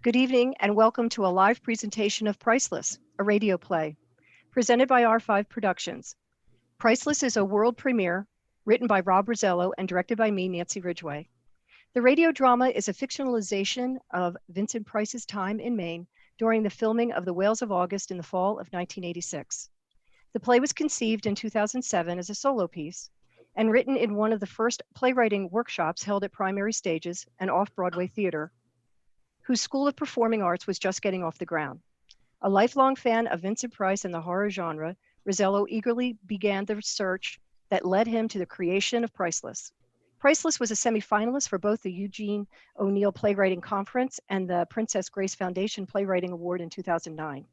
Good evening and welcome to a live presentation of Priceless, a radio play, presented by R5 Productions. Priceless is a world premiere written by Rob Rosello and directed by me, Nancy Ridgway. The radio drama is a fictionalization of Vincent Price's time in Maine during the filming of The Whales of August in the fall of 1986. The play was conceived in 2007 as a solo piece and written in one of the first playwriting workshops held at Primary Stages, an off-Broadway theater, whose School of Performing Arts was just getting off the ground. A lifelong fan of Vincent Price and the horror genre, Rosello eagerly began the search that led him to the creation of Priceless. Priceless was a semifinalist for both the Eugene O'Neill Playwriting Conference and the Princess Grace Foundation Playwriting Award in 2009.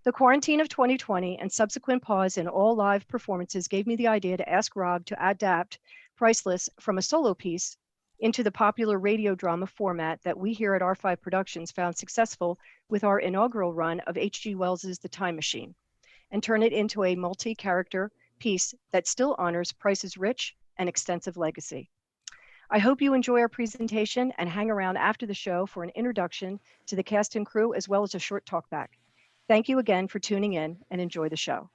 The quarantine of 2020 and subsequent pause in all live performances gave me the idea to ask Rob to adapt Priceless from a solo piece into the popular radio drama format that we here at R5 Productions found successful with our inaugural run of H.G. Wells's The Time Machine, and turn it into a multi-character piece that still honors Price's rich and extensive legacy. I hope you enjoy our presentation and hang around after the show for an introduction to the cast and crew, as well as a short talk back. Thank you again for tuning in and enjoy the show.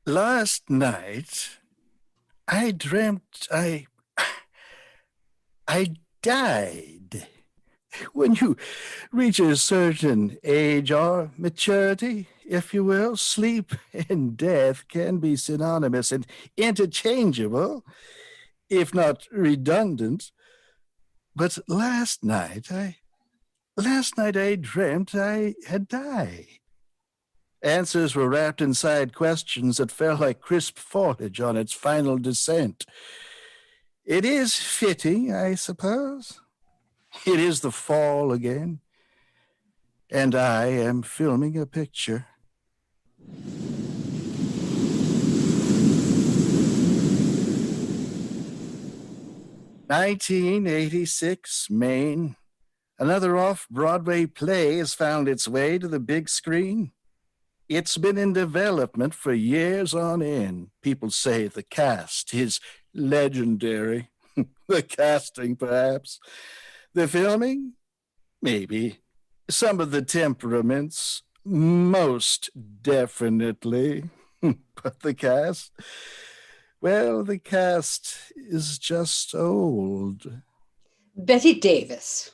Last night, I dreamt I died. When you reach a certain age or maturity, if you will, sleep and death can be synonymous and interchangeable, if not redundant. But last night I dreamt I had died. Answers were wrapped inside questions that fell like crisp foliage on its final descent. It is fitting, I suppose. It is the fall again, and I am filming a picture. "1986, Maine. Another off-Broadway play has found its way to the big screen. It's been in development for years on end. People say the cast is legendary. The casting, perhaps. The filming? Maybe. Some of the temperaments? Most definitely. But the cast? Well, the cast is just old. Betty Davis.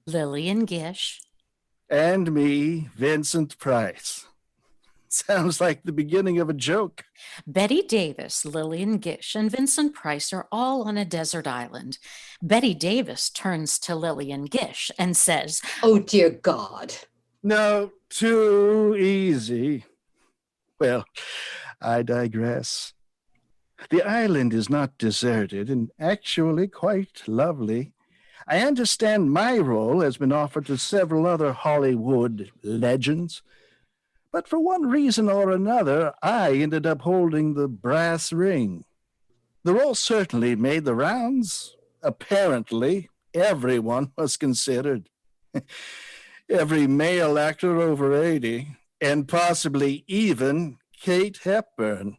Lillian Gish. And me, Vincent Price. Sounds like the beginning of a joke. Betty Davis, Lillian Gish, and Vincent Price are all on a desert island. Betty Davis turns to Lillian Gish and says, "Oh, dear God." No, too easy. Well, I digress. The island is not deserted and actually quite lovely. I understand my role has been offered to several other Hollywood legends, but for one reason or another, I ended up holding the brass ring. The role certainly made the rounds. Apparently, everyone was considered. Every male actor over 80, and possibly even Kate Hepburn.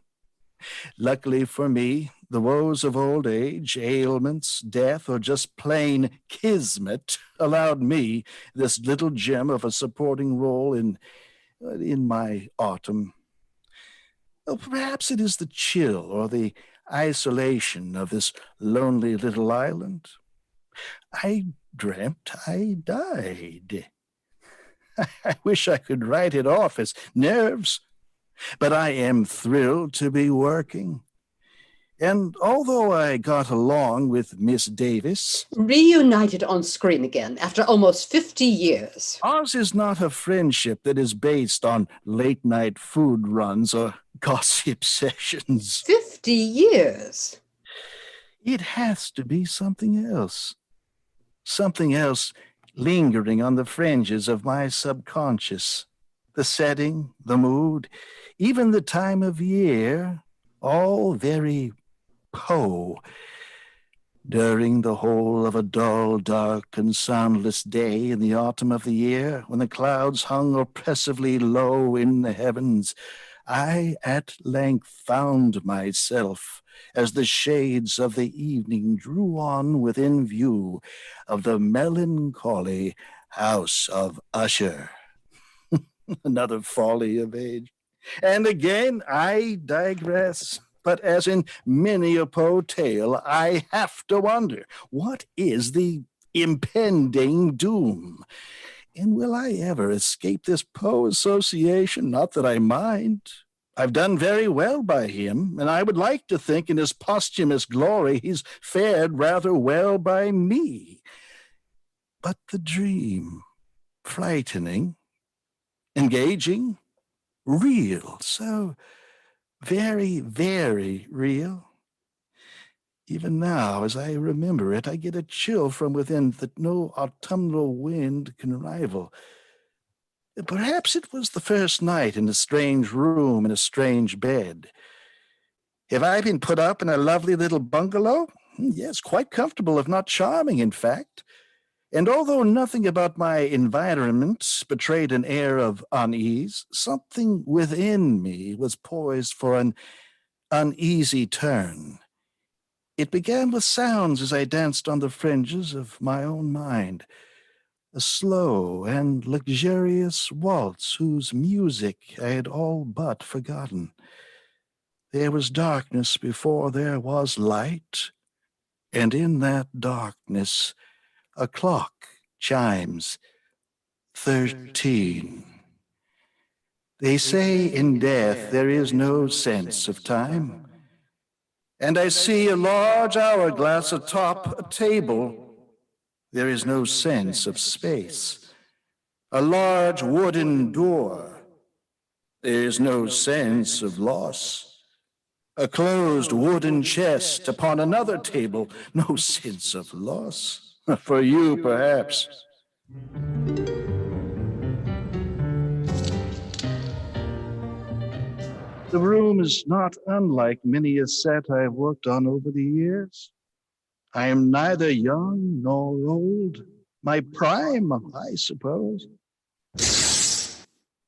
Luckily for me, the woes of old age, ailments, death, or just plain kismet allowed me this little gem of a supporting role in my autumn. Well, perhaps it is the chill or the isolation of this lonely little island. I dreamt I died. I wish I could write it off as nerves, but I am thrilled to be working. And although I got along with Miss Davis, Reunited on screen again after almost 50 years. ours is not a friendship that is based on late-night food runs or gossip sessions. 50 years? It has to be something else. Something else lingering on the fringes of my subconscious. The setting, the mood, even the time of year, all very Poe. During the whole of a dull, dark, and soundless day in the autumn of the year, when the clouds hung oppressively low in the heavens, I at length found myself as the shades of the evening drew on within view of the melancholy house of Usher. Another folly of age. And again, I digress. But as in many a Poe tale, I have to wonder, what is the impending doom? And will I ever escape this Poe association? Not that I mind. I've done very well by him, and I would like to think in his posthumous glory he's fared rather well by me. But the dream, frightening, engaging, real, so very, very real. Even now, as I remember it, I get a chill from within that no autumnal wind can rival. Perhaps it was the first night in a strange room in a strange bed. Have I been put up in a lovely little bungalow? Yes, quite comfortable, if not charming, in fact. And although nothing about my environment betrayed an air of unease, something within me was poised for an uneasy turn. It began with sounds as I danced on the fringes of my own mind, a slow and luxurious waltz whose music I had all but forgotten. There was darkness before there was light, and in that darkness a clock chimes 13. They say in death there is no sense of time, and I see a large hourglass atop a table. There is no sense of space. A large wooden door. There is no sense of loss. A closed wooden chest upon another table. No sense of loss. For you, perhaps. The room is not unlike many a set I've worked on over the years. I am neither young nor old. My prime, I suppose.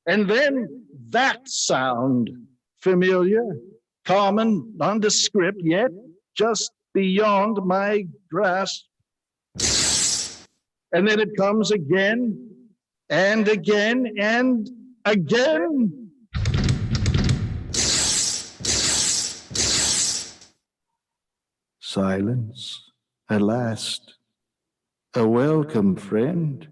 And then that sound, familiar, common, nondescript, yet just beyond my grasp. And then it comes again, and again, and again. Silence, at last. A welcome friend,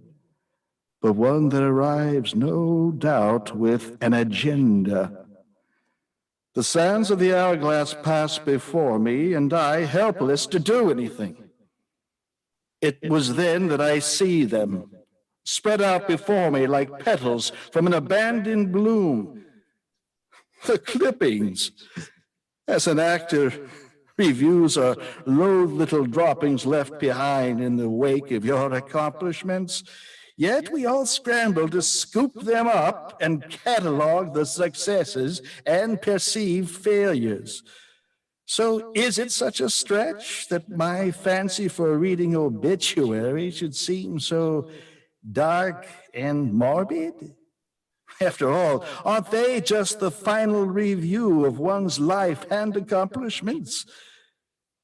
but one that arrives, no doubt, with an agenda. The sands of the hourglass pass before me, and I, helpless to do anything. It was then that I see them, spread out before me like petals from an abandoned bloom. The clippings. As an actor, reviews are loathed little droppings left behind in the wake of your accomplishments. Yet we all scramble to scoop them up and catalog the successes and perceived failures. So is it such a stretch that my fancy for reading obituary should seem so dark and morbid? After all, aren't they just the final review of one's life and accomplishments?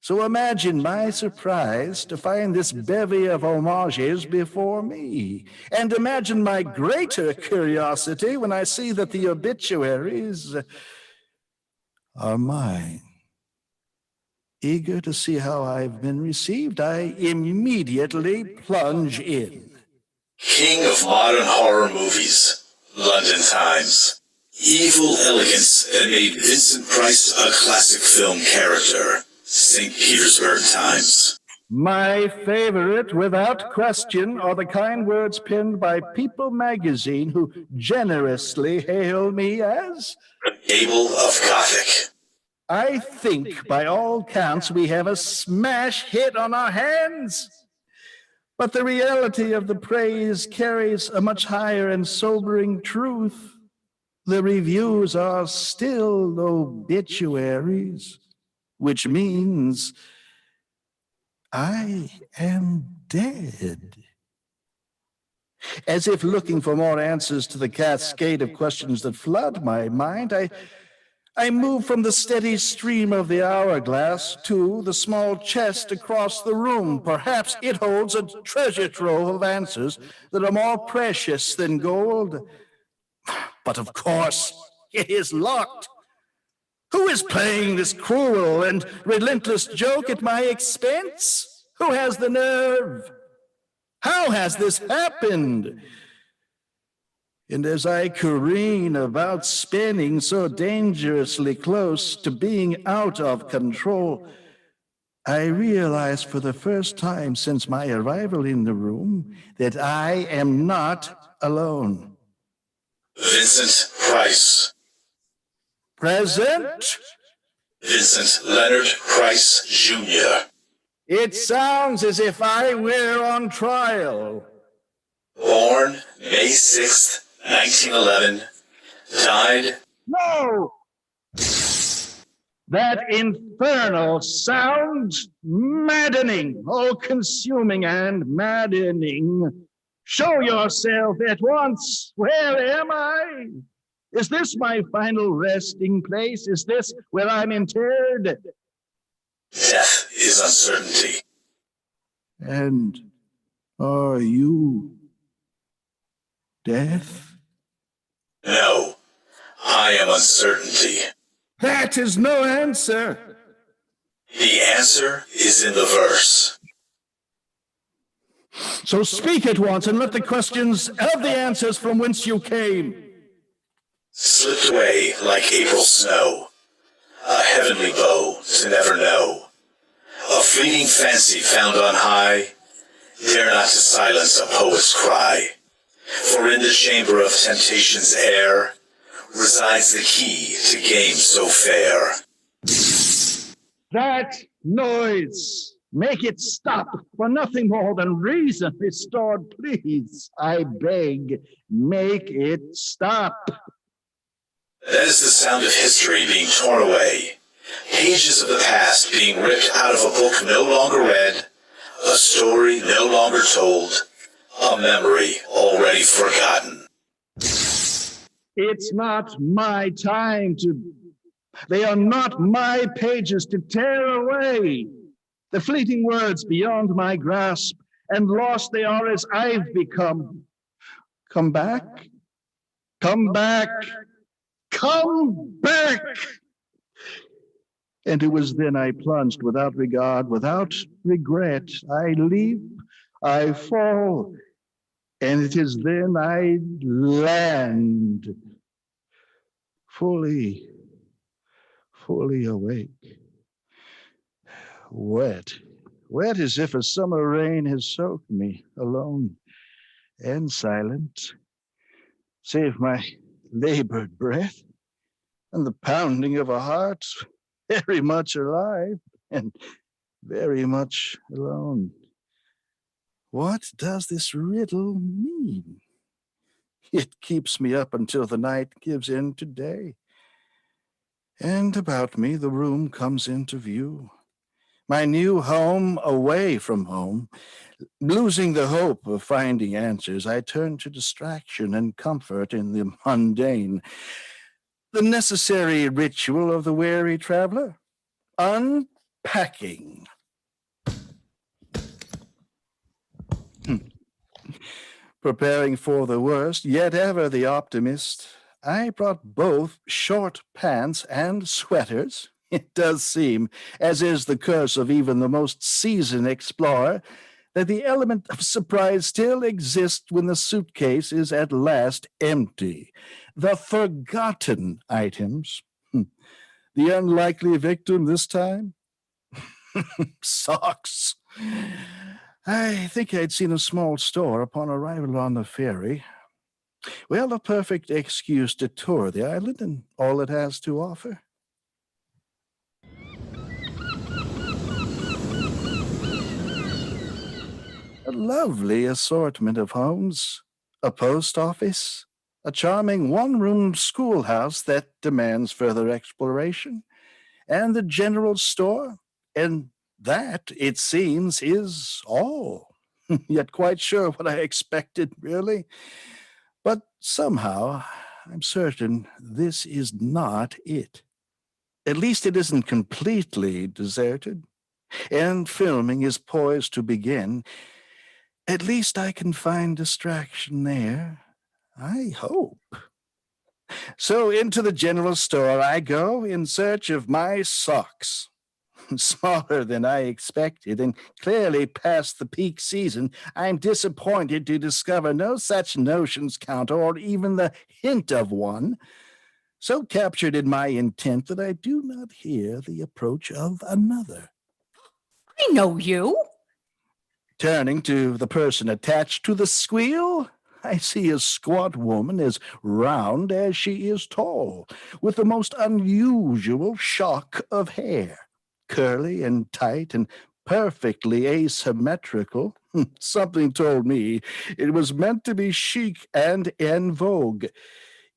So imagine my surprise to find this bevy of homages before me. And imagine my greater curiosity when I see that the obituaries are mine. Eager to see how I've been received, I immediately plunge in. King of modern horror movies, London Times. Evil elegance that made Vincent Price a classic film character, St. Petersburg Times. My favorite, without question, are the kind words penned by People magazine, who generously hail me as Abel of Gothic. I think by all counts we have a smash hit on our hands. But the reality of the praise carries a much higher and sobering truth. The reviews are still obituaries, which means I am dead. As if looking for more answers to the cascade of questions that flood my mind, I move from the steady stream of the hourglass to the small chest across the room. Perhaps it holds a treasure trove of answers that are more precious than gold. But of course, it is locked. Who is playing this cruel and relentless joke at my expense? Who has the nerve? How has this happened? And as I careen about spinning so dangerously close to being out of control, I realize for the first time since my arrival in the room that I am not alone. Vincent Price. Present? Vincent Leonard Price, Jr. It sounds as if I were on trial. Born May 6th, 1911. Died. No! That infernal sound, maddening, all-consuming and maddening. Show yourself at once. Where am I? Is this my final resting place? Is this where I'm interred? Death is uncertainty. And are you death? No, I am uncertainty. That is no answer. The answer is in the verse. So speak at once and let the questions have the answers from whence you came. Slipped away like April snow, a heavenly bow to never know, a fleeting fancy found on high, dare not to silence a poet's cry, for in the chamber of temptation's air resides the key to game so fair. That noise, make it stop, for nothing more than reason restored. Please, I beg, make it stop. That is the sound of history being torn away, pages of the past being ripped out of a book no longer read, a story no longer told, a memory already forgotten. It's not my time they are not my pages to tear away. The fleeting words beyond my grasp, and lost they are as I've become. Come back, come back, come back. And it was then I plunged without regard, without regret. I leap, I fall, and it is then I land, fully awake. Wet as if a summer rain has soaked me, alone and silent, save my labored breath and the pounding of a heart very much alive and very much alone. What does this riddle mean? It keeps me up until the night gives in to day. And about me the room comes into view. My new home away from home. Losing the hope of finding answers, I turn to distraction and comfort in the mundane. The necessary ritual of the weary traveler. Unpacking. Preparing for the worst, yet ever the optimist, I brought both short pants and sweaters. It does seem, as is the curse of even the most seasoned explorer, that the element of surprise still exists when the suitcase is at last empty. The forgotten items. The unlikely victim this time? Socks. I think I'd seen a small store upon arrival on the ferry. Well, a perfect excuse to tour the island and all it has to offer. A lovely assortment of homes, a post office, a charming one-room schoolhouse that demands further exploration, and the general store, and that, it seems, is all. Yet quite sure what I expected, really. But somehow, I'm certain this is not it. At least it isn't completely deserted, and filming is poised to begin. At least I can find distraction there. I hope. So into the general store I go in search of my socks. Smaller than I expected and clearly past the peak season, I'm disappointed to discover no such notions counter or even the hint of one. So captured in my intent that I do not hear the approach of another. I know you. Turning to the person attached to the squeal, I see a squat woman as round as she is tall, with the most unusual shock of hair, curly and tight and perfectly asymmetrical. Something told me it was meant to be chic and en vogue.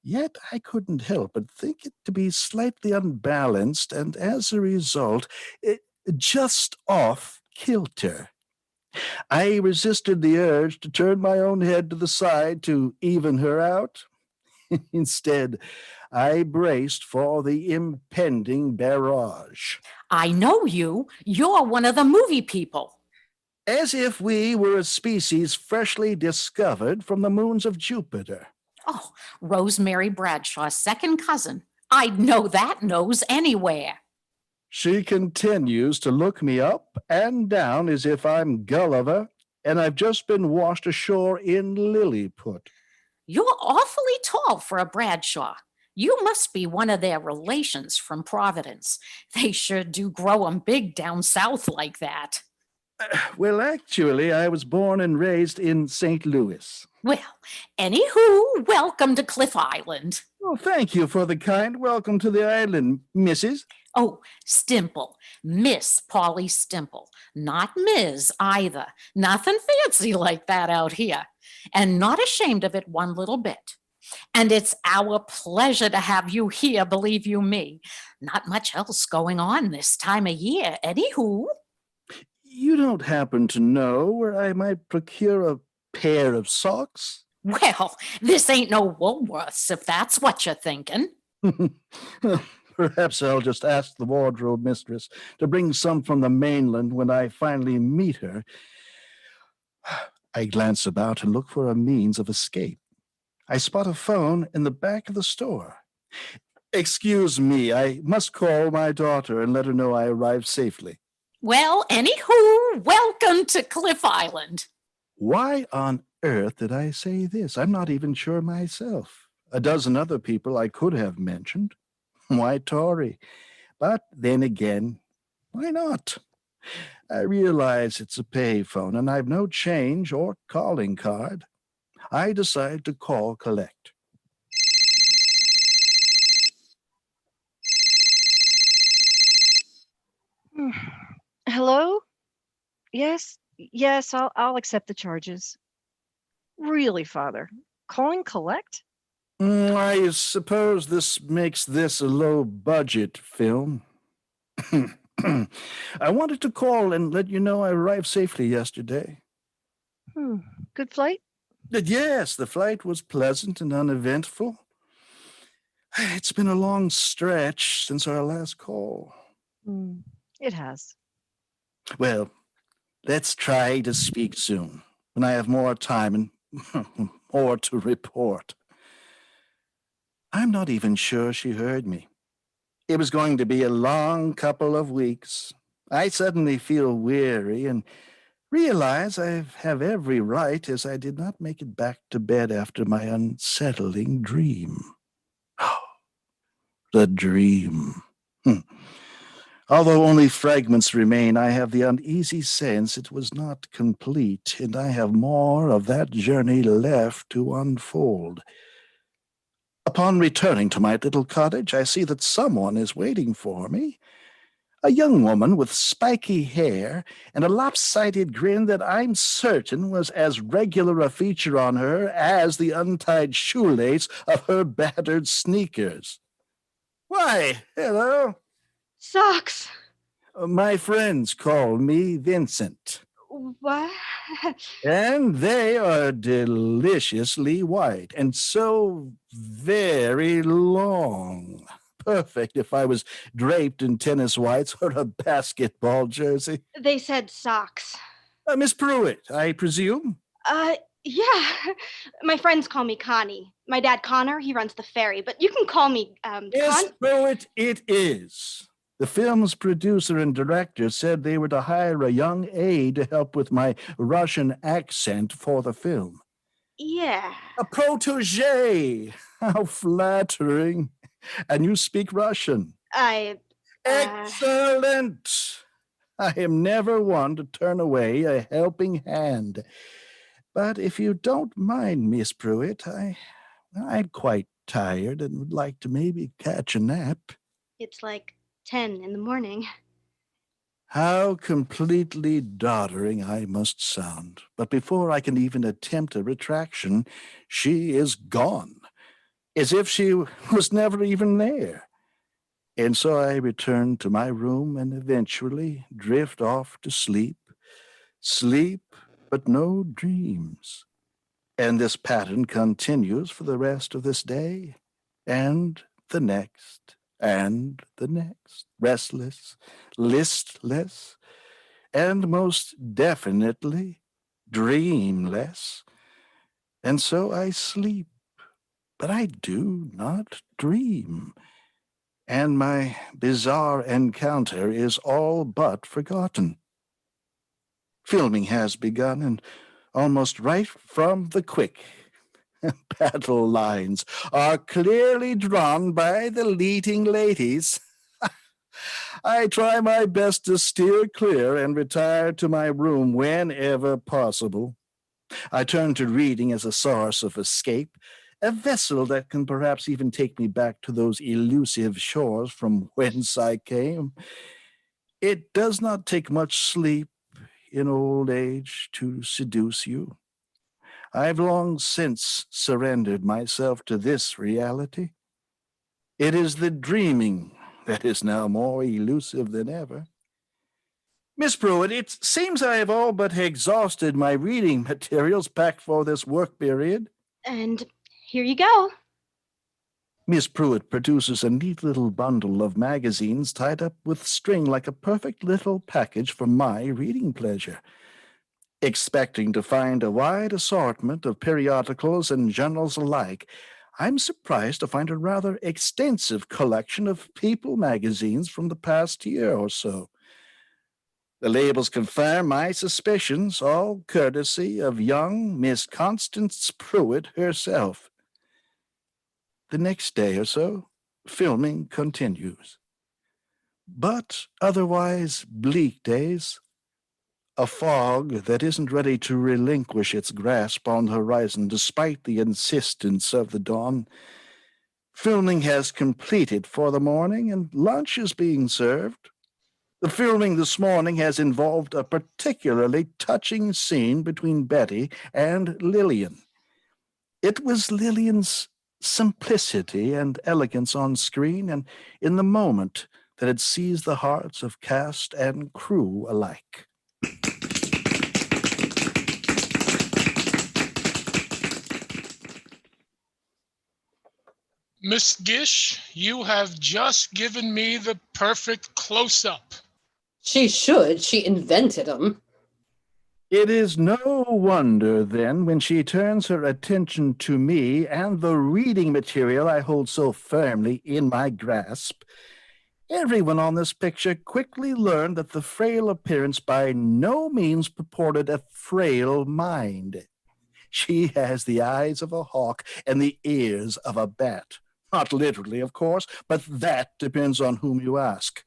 Yet I couldn't help but think it to be slightly unbalanced and, as a result, just off kilter. I resisted the urge to turn my own head to the side to even her out. Instead, I braced for the impending barrage. I know you. You're one of the movie people. As if we were a species freshly discovered from the moons of Jupiter. Oh, Rosemary Bradshaw's second cousin. I'd know that nose anywhere. She continues to look me up and down as if I'm Gulliver and I've just been washed ashore in Lilliput. You're awfully tall for a Bradshaw. You must be one of their relations from Providence. They sure do grow 'em big down south like that. Well, actually, I was born and raised in St. Louis. Well, anywho, welcome to Cliff Island. Oh, thank you for the kind welcome to the island, Mrs. Oh, Stimple, Miss Polly Stimple, not Ms. either. Nothing fancy like that out here, and not ashamed of it one little bit. And it's our pleasure to have you here, believe you me. Not much else going on this time of year, anywho. You don't happen to know where I might procure a pair of socks? Well, this ain't no Woolworths, if that's what you're thinking. Perhaps I'll just ask the wardrobe mistress to bring some from the mainland when I finally meet her. I glance about and look for a means of escape. I spot a phone in the back of the store. Excuse me, I must call my daughter and let her know I arrived safely. Well, anywho, welcome to Cliff Island. Why on earth did I say this? I'm not even sure myself. A dozen other people I could have mentioned. Why Tory? But then again, why not? I realize it's a payphone and I've no change or calling card. I decide to call collect. Hello? Yes, yes, I'll accept the charges. Really, Father? Calling collect? I suppose this makes this a low-budget film. I wanted to call and let you know I arrived safely yesterday. Hmm. Good flight? Yes, the flight was pleasant and uneventful. It's been a long stretch since our last call. Hmm. It has. Well, let's try to speak soon, when I have more time and more to report. I'm not even sure she heard me. It was going to be a long couple of weeks. I suddenly feel weary and realize I have every right, as I did not make it back to bed after my unsettling dream. The dream. Although only fragments remain, I have the uneasy sense it was not complete, and I have more of that journey left to unfold. Upon returning to my little cottage, I see that someone is waiting for me. A young woman with spiky hair and a lopsided grin that I'm certain was as regular a feature on her as the untied shoelace of her battered sneakers. Why, hello. Socks. My friends call me Vincent, What? and they are deliciously white and so very long. Perfect if I was draped in tennis whites or a basketball jersey. They said socks. Miss Pruitt, I presume? Yeah. My friends call me Connie. My dad, Connor, he runs the ferry, but you can call me, Miss Pruitt, it is. The film's producer and director said they were to hire a young aide to help with my Russian accent for the film. Yeah. A protege! How flattering. And you speak Russian. Excellent! I am never one to turn away a helping hand. But if you don't mind, Miss Pruitt, I'm quite tired and would like to maybe catch a nap. It's like 10 in the morning. How completely doddering I must sound. But before I can even attempt a retraction, she is gone, as if she was never even there. And so I return to my room and eventually drift off to sleep. Sleep, but no dreams. And this pattern continues for the rest of this day, and the next, and the next. Restless, listless, and most definitely dreamless. And so I sleep, but I do not dream. And my bizarre encounter is all but forgotten. Filming has begun, and almost right from the quick, battle lines are clearly drawn by the leading ladies. I try my best to steer clear and retire to my room whenever possible. I turn to reading as a source of escape, a vessel that can perhaps even take me back to those elusive shores from whence I came. It does not take much sleep in old age to seduce you. I've long since surrendered myself to this reality. It is the dreaming that is now more elusive than ever. Miss Pruitt, it seems I have all but exhausted my reading materials packed for this work period. And here you go. Miss Pruitt produces a neat little bundle of magazines tied up with string like a perfect little package for my reading pleasure. Expecting to find a wide assortment of periodicals and journals alike, I'm surprised to find a rather extensive collection of People magazines from the past year or so. The labels confirm my suspicions, all courtesy of young Miss Constance Pruitt herself. The next day or so, filming continues. But otherwise bleak days. a fog that isn't ready to relinquish its grasp on the horizon despite the insistence of the dawn. Filming has completed for the morning, and lunch is being served. The filming this morning has involved a particularly touching scene between Betty and Lillian. It was Lillian's simplicity and elegance on screen and in the moment that had seized the hearts of cast and crew alike. Miss Gish, you have just given me the perfect close-up. She should. She invented them. It is no wonder, then, when she turns her attention to me and the reading material I hold so firmly in my grasp. Everyone on this picture quickly learned that the frail appearance by no means purported a frail mind. She has the eyes of a hawk and the ears of a bat. Not literally, of course, but that depends on whom you ask.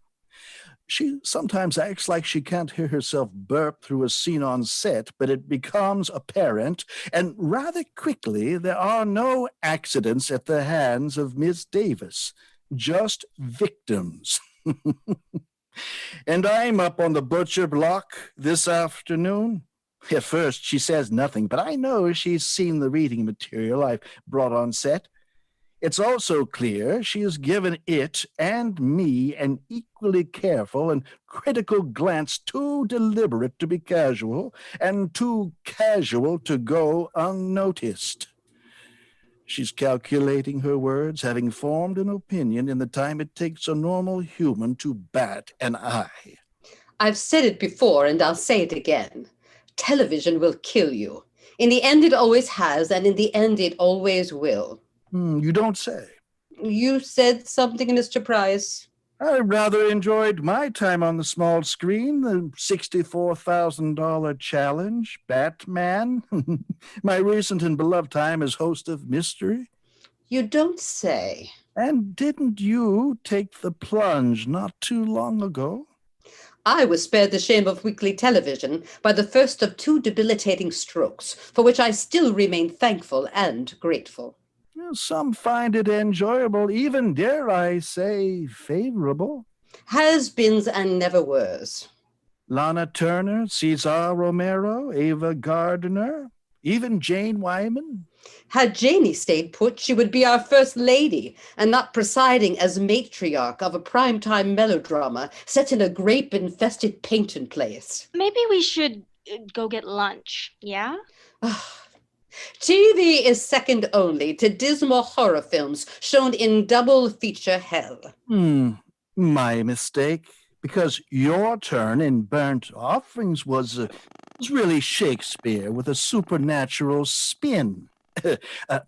She sometimes acts like she can't hear herself burp through a scene on set, but it becomes apparent, and rather quickly there are no accidents at the hands of Miss Davis, just victims. And I'm up on the butcher block this afternoon. At first she says nothing, but I know she's seen the reading material I've brought on set. It's also clear she has given it and me an equally careful and critical glance, too deliberate to be casual, and too casual to go unnoticed. She's calculating her words, having formed an opinion in the time it takes a normal human to bat an eye. I've said it before, and I'll say it again. Television will kill you. In the end, it always has, and in the end, it always will. You don't say. You said something, Mr. Price. I rather enjoyed my time on the small screen, the $64,000 challenge, Batman, my recent and beloved time as host of Mystery. You don't say. And didn't you take the plunge not too long ago? I was spared the shame of weekly television by the first of 2 debilitating strokes, for which I still remain thankful and grateful. Some find it enjoyable, even, dare I say, favorable. Has-beens and never-weres. Lana Turner, Cesar Romero, Ava Gardner, even Jane Wyman. Had Janie stayed put, she would be our first lady, and not presiding as matriarch of a primetime melodrama set in a grape-infested painting place. Maybe we should go get lunch, yeah? TV is second only to dismal horror films shown in double feature hell. My mistake, because your turn in Burnt Offerings was really Shakespeare with a supernatural spin.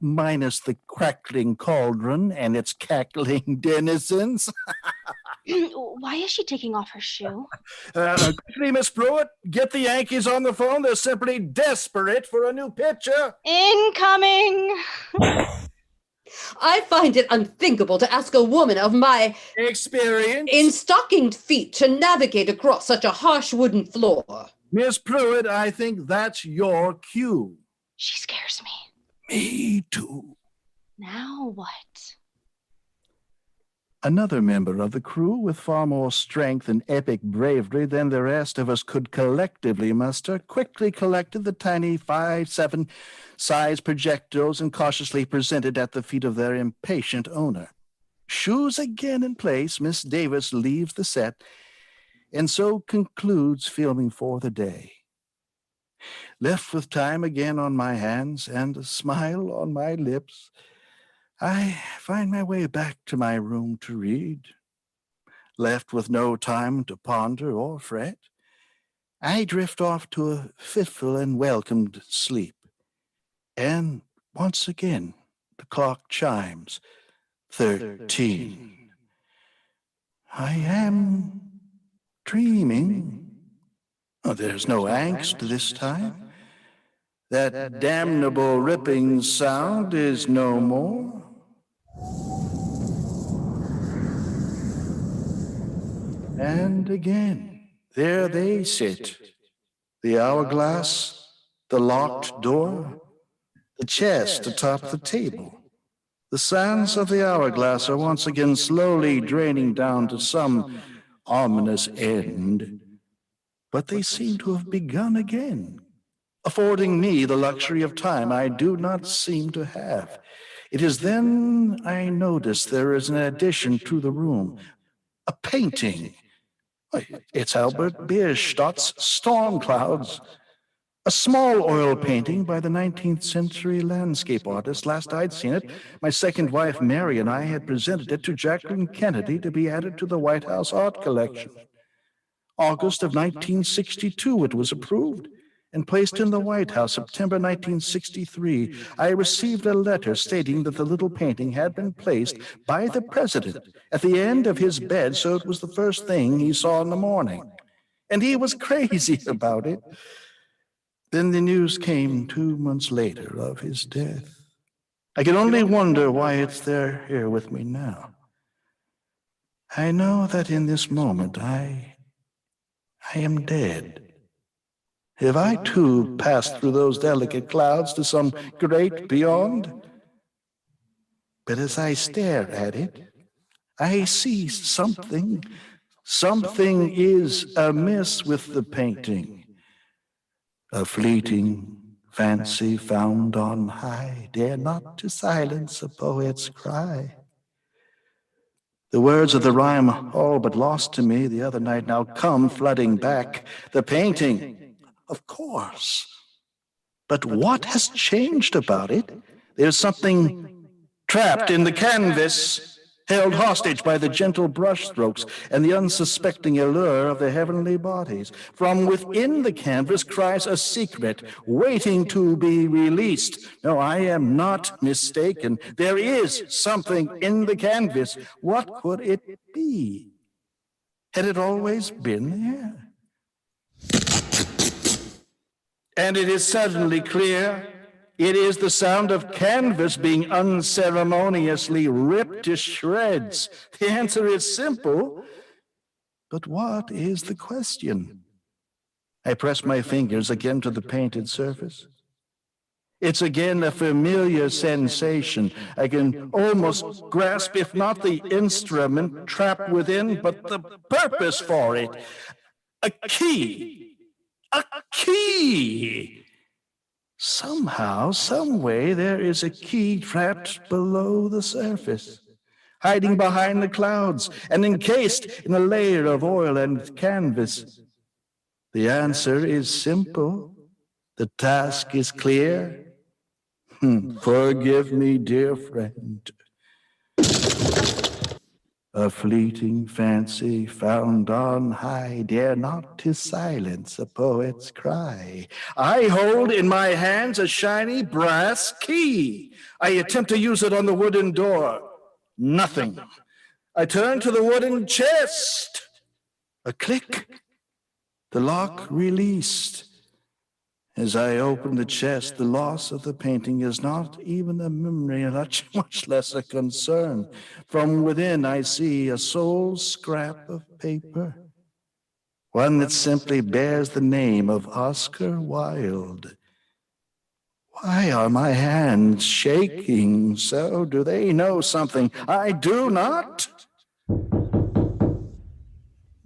Minus the crackling cauldron and its cackling denizens. Why is she taking off her shoe? Quickly, Miss Pruitt, get the Yankees on the phone. They're simply desperate for a new pitcher. Incoming! I find it unthinkable to ask a woman of my experience in stockinged feet to navigate across such a harsh wooden floor. Miss Pruitt, I think that's your cue. She scares me. Me too. Now what? Another member of the crew with far more strength and epic bravery than the rest of us could collectively muster quickly collected the tiny 5'7" size projectiles and cautiously presented at the feet of their impatient owner. Shoes again in place, Miss Davis leaves the set and so concludes filming for the day. Left with time again on my hands and a smile on my lips, I find my way back to my room to read. Left with no time to ponder or fret, I drift off to a fitful and welcomed sleep. And once again, the clock chimes 13. I am dreaming. Oh, there's no angst this time. That damnable ripping sound is no more. And again, there they sit, The hourglass, the locked door, the chest atop the table. The sands of the hourglass are once again slowly draining down to some ominous end, but they seem to have begun again, affording me the luxury of time I do not seem to have. It is then I notice there is an addition to the room, a painting. It's Albert Bierstadt's Storm Clouds, a small oil painting by the 19th century landscape artist. Last I'd seen it, my second wife, Mary, and I had presented it to Jacqueline Kennedy to be added to the White House art collection. August of 1962, it was approved and placed in the White House. September 1963, I received a letter stating that the little painting had been placed by the president at the end of his bed, so it was the first thing he saw in the morning. And he was crazy about it. Then the news came 2 months later of his death. I can only wonder why it's there here with me now. I know that in this moment I am dead. Have I too passed through those delicate clouds to some great beyond? But as I stare at it, I see something. Something is amiss with the painting. A fleeting fancy found on high, dare not to silence a poet's cry. The words of the rhyme, all but lost to me the other night, now come flooding back. The painting, of course. But what has changed about it? There's something trapped in the canvas, held hostage by the gentle brushstrokes and the unsuspecting allure of the heavenly bodies. From within the canvas cries a secret, waiting to be released. No, I am not mistaken. There is something in the canvas. What could it be? Had it always been there? And it is suddenly clear. It is the sound of canvas being unceremoniously ripped to shreds. The answer is simple, but what is the question? I press my fingers again to the painted surface. It's again a familiar sensation. I can almost grasp, if not the instrument trapped within, but the purpose for it. A key! A key! Somehow, some way, there is a key trapped below the surface, hiding behind the clouds and encased in a layer of oil and canvas. The answer is simple. The task is clear. Forgive me, dear friend. A fleeting fancy found on high, dare not to silence a poet's cry. I hold in my hands a shiny brass key. I attempt to use it on the wooden door. Nothing. I turn to the wooden chest. A click. The lock released. As I open the chest, the loss of the painting is not even a memory, much less a concern. From within, I see a sole scrap of paper, one that simply bears the name of Oscar Wilde. Why are my hands shaking so? Do they know something I do not?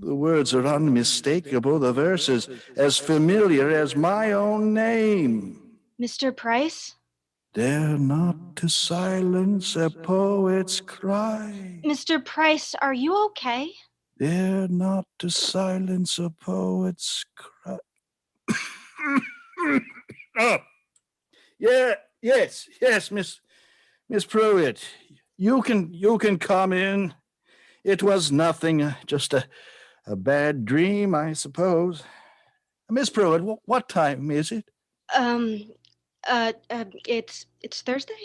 The words are unmistakable. The verse is as familiar as my own name. Mr. Price? Dare not to silence a poet's cry. Mr. Price, are you okay? Dare not to silence a poet's cry. Oh, yes, Miss Pruitt. You can come in. It was nothing, just a bad dream, I suppose. Miss Pruitt, what time is it? It's Thursday?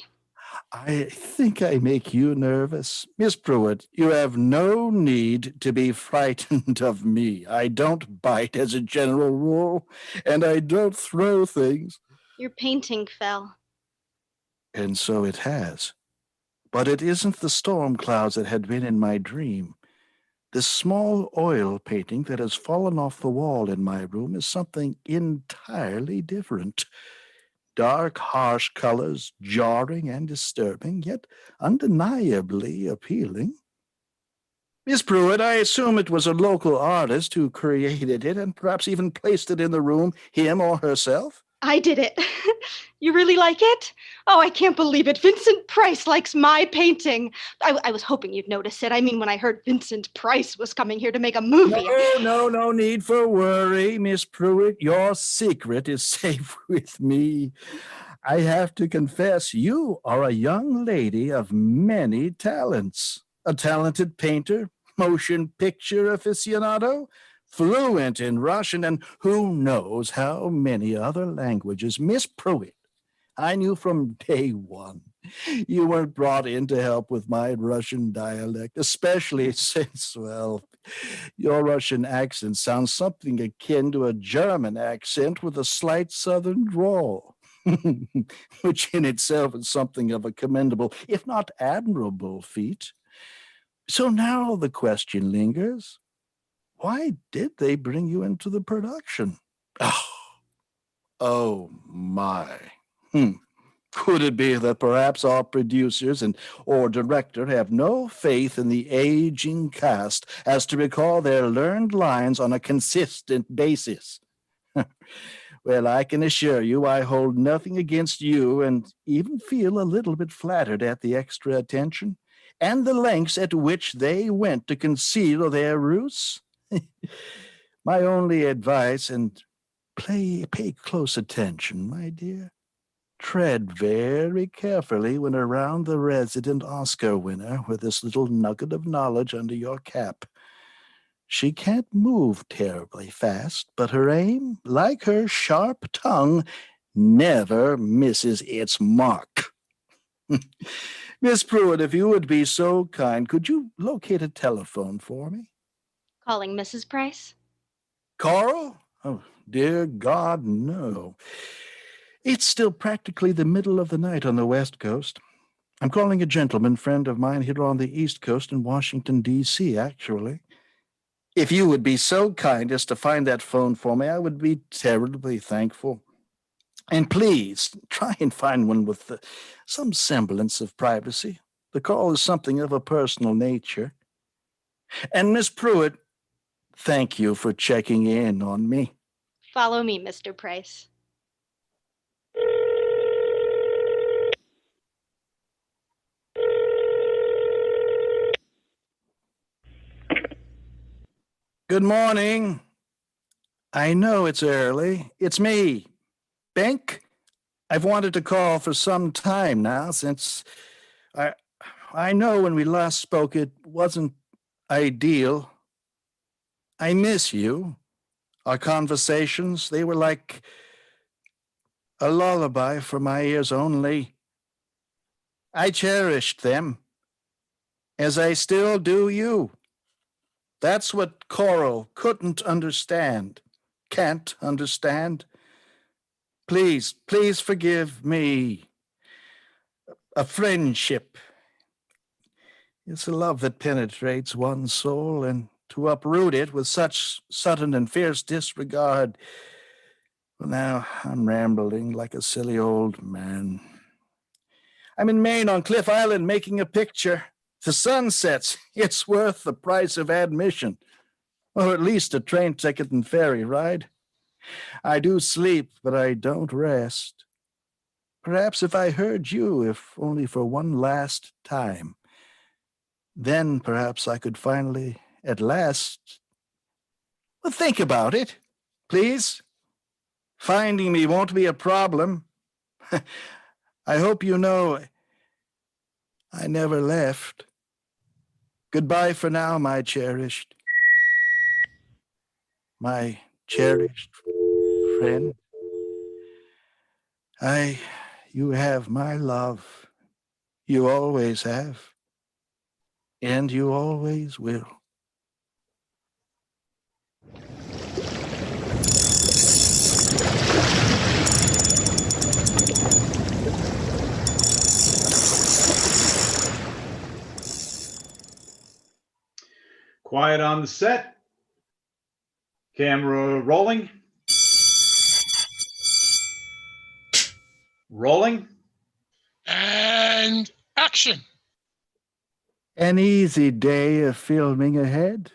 I think I make you nervous. Miss Pruitt, you have no need to be frightened of me. I don't bite as a general rule, and I don't throw things. Your painting fell. And so it has. But it isn't the storm clouds that had been in my dream. This small oil painting that has fallen off the wall in my room is something entirely different. Dark, harsh colors, jarring and disturbing, yet undeniably appealing. Miss Pruitt, I assume it was a local artist who created it and perhaps even placed it in the room, him or herself? I did it. You really like it? Oh, I can't believe it. Vincent Price likes my painting. I was hoping you'd notice it. I mean, when I heard Vincent Price was coming here to make a movie. No need for worry, Miss Pruitt. Your secret is safe with me. I have to confess, you are a young lady of many talents. A talented painter, motion picture aficionado, fluent in Russian, and who knows how many other languages. Miss Pruitt, I knew from day one you weren't brought in to help with my Russian dialect, especially since, well, your Russian accent sounds something akin to a German accent with a slight southern drawl, which in itself is something of a commendable, if not admirable, feat. So now the question lingers. Why did they bring you into the production? Oh my. Could it be that perhaps our producers or director have no faith in the aging cast as to recall their learned lines on a consistent basis? Well, I can assure you I hold nothing against you and even feel a little bit flattered at the extra attention and the lengths at which they went to conceal their ruse. My only advice, and pay close attention, my dear. Tread very carefully when around the resident Oscar winner with this little nugget of knowledge under your cap. She can't move terribly fast, but her aim, like her sharp tongue, never misses its mark. Miss Pruitt, if you would be so kind, could you locate a telephone for me? Calling Mrs. Price? Coral? Oh, dear God, no. It's still practically the middle of the night on the West Coast. I'm calling a gentleman friend of mine here on the East Coast in Washington, D.C., actually. If you would be so kind as to find that phone for me, I would be terribly thankful. And please, try and find one with some semblance of privacy. The call is something of a personal nature. And Miss Pruitt, thank you for checking in on me. Follow me, Mr. Price. Good morning. I know it's early. It's me, Bink. I've wanted to call for some time now since I know when we last spoke it wasn't ideal. I miss you. Our conversations, they were like a lullaby for my ears only. I cherished them, as I still do you. That's what Coral couldn't understand, can't understand. Please forgive me. A friendship. It's a love that penetrates one's soul, and to uproot it with such sudden and fierce disregard. Well, now I'm rambling like a silly old man. I'm in Maine on Cliff Island making a picture. The sun sets. It's worth the price of admission, or at least a train ticket and ferry ride. I do sleep, but I don't rest. Perhaps if I heard you, if only for one last time, then perhaps I could finally, at last... Well, think about it, please. Finding me won't be a problem. I hope you know I never left. Goodbye for now, my cherished friend. You have my love. You always have. And you always will. Quiet on the set. Camera rolling. Rolling. And action. An easy day of filming ahead.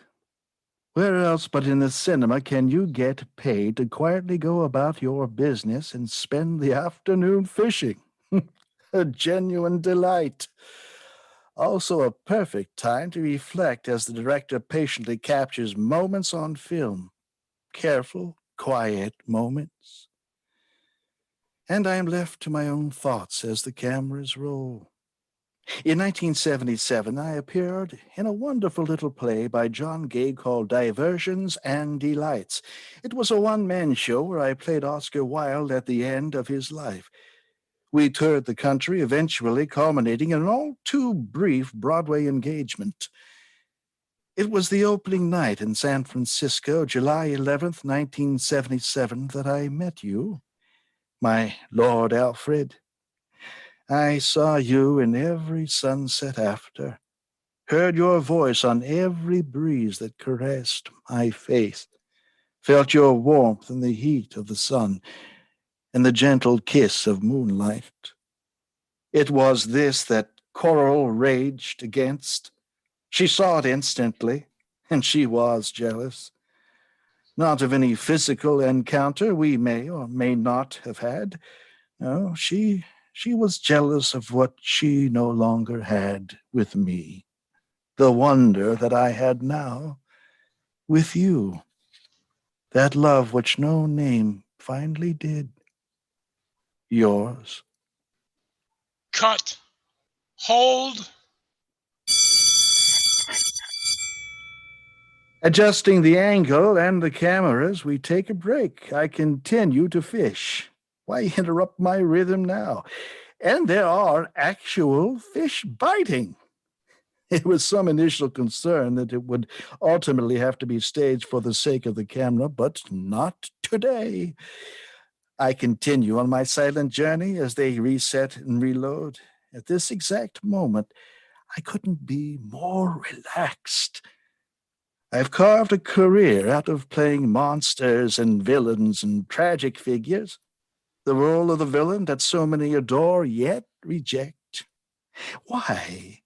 Where else but in the cinema can you get paid to quietly go about your business and spend the afternoon fishing? A genuine delight. Also a perfect time to reflect as the director patiently captures moments on film. Careful, quiet moments. And I am left to my own thoughts as the cameras roll. In 1977, I appeared in a wonderful little play by John Gay called Diversions and Delights. It was a one-man show where I played Oscar Wilde at the end of his life. We toured the country, eventually culminating in an all too brief Broadway engagement. It was the opening night in San Francisco, July 11th, 1977, that I met you, my Lord Alfred. I saw you in every sunset after, heard your voice on every breeze that caressed my face, felt your warmth in the heat of the sun and the gentle kiss of moonlight. It was this that Coral raged against. She saw it instantly, and she was jealous. Not of any physical encounter we may or may not have had. No, she was jealous of what she no longer had with me. The wonder that I had now with you. That love which no name finally did. Yours. Cut. Hold. Adjusting the angle and the cameras, we take a break. I continue to fish. Why interrupt my rhythm now? And there are actual fish biting. It was some initial concern that it would ultimately have to be staged for the sake of the camera, but not today. I continue on my silent journey as they reset and reload. At this exact moment, I couldn't be more relaxed. I've carved a career out of playing monsters and villains and tragic figures, the role of the villain that so many adore yet reject. Why?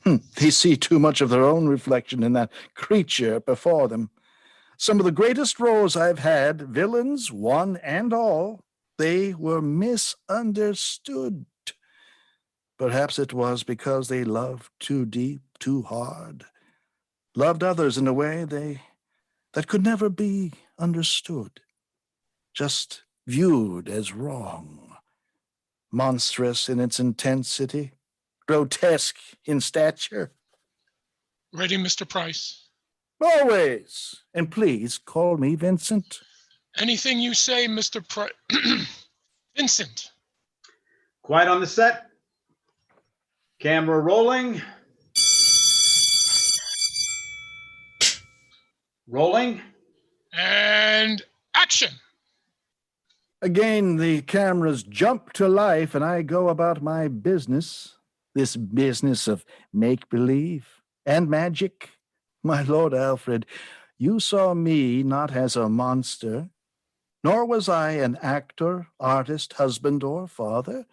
They see too much of their own reflection in that creature before them. Some of the greatest roles I've had, villains, one and all, they were misunderstood. Perhaps it was because they loved too deep, too hard. Loved others in a way that could never be understood, just viewed as wrong, monstrous in its intensity, grotesque in stature. Ready, Mr. Price? Always. And please call me Vincent. Anything you say, Mr. Price. Vincent. Quiet on the set. Camera rolling. Rolling. And action. Again, the cameras jump to life and I go about my business, this business of make-believe and magic. My Lord Alfred, you saw me not as a monster, nor was I an actor, artist, husband, or father.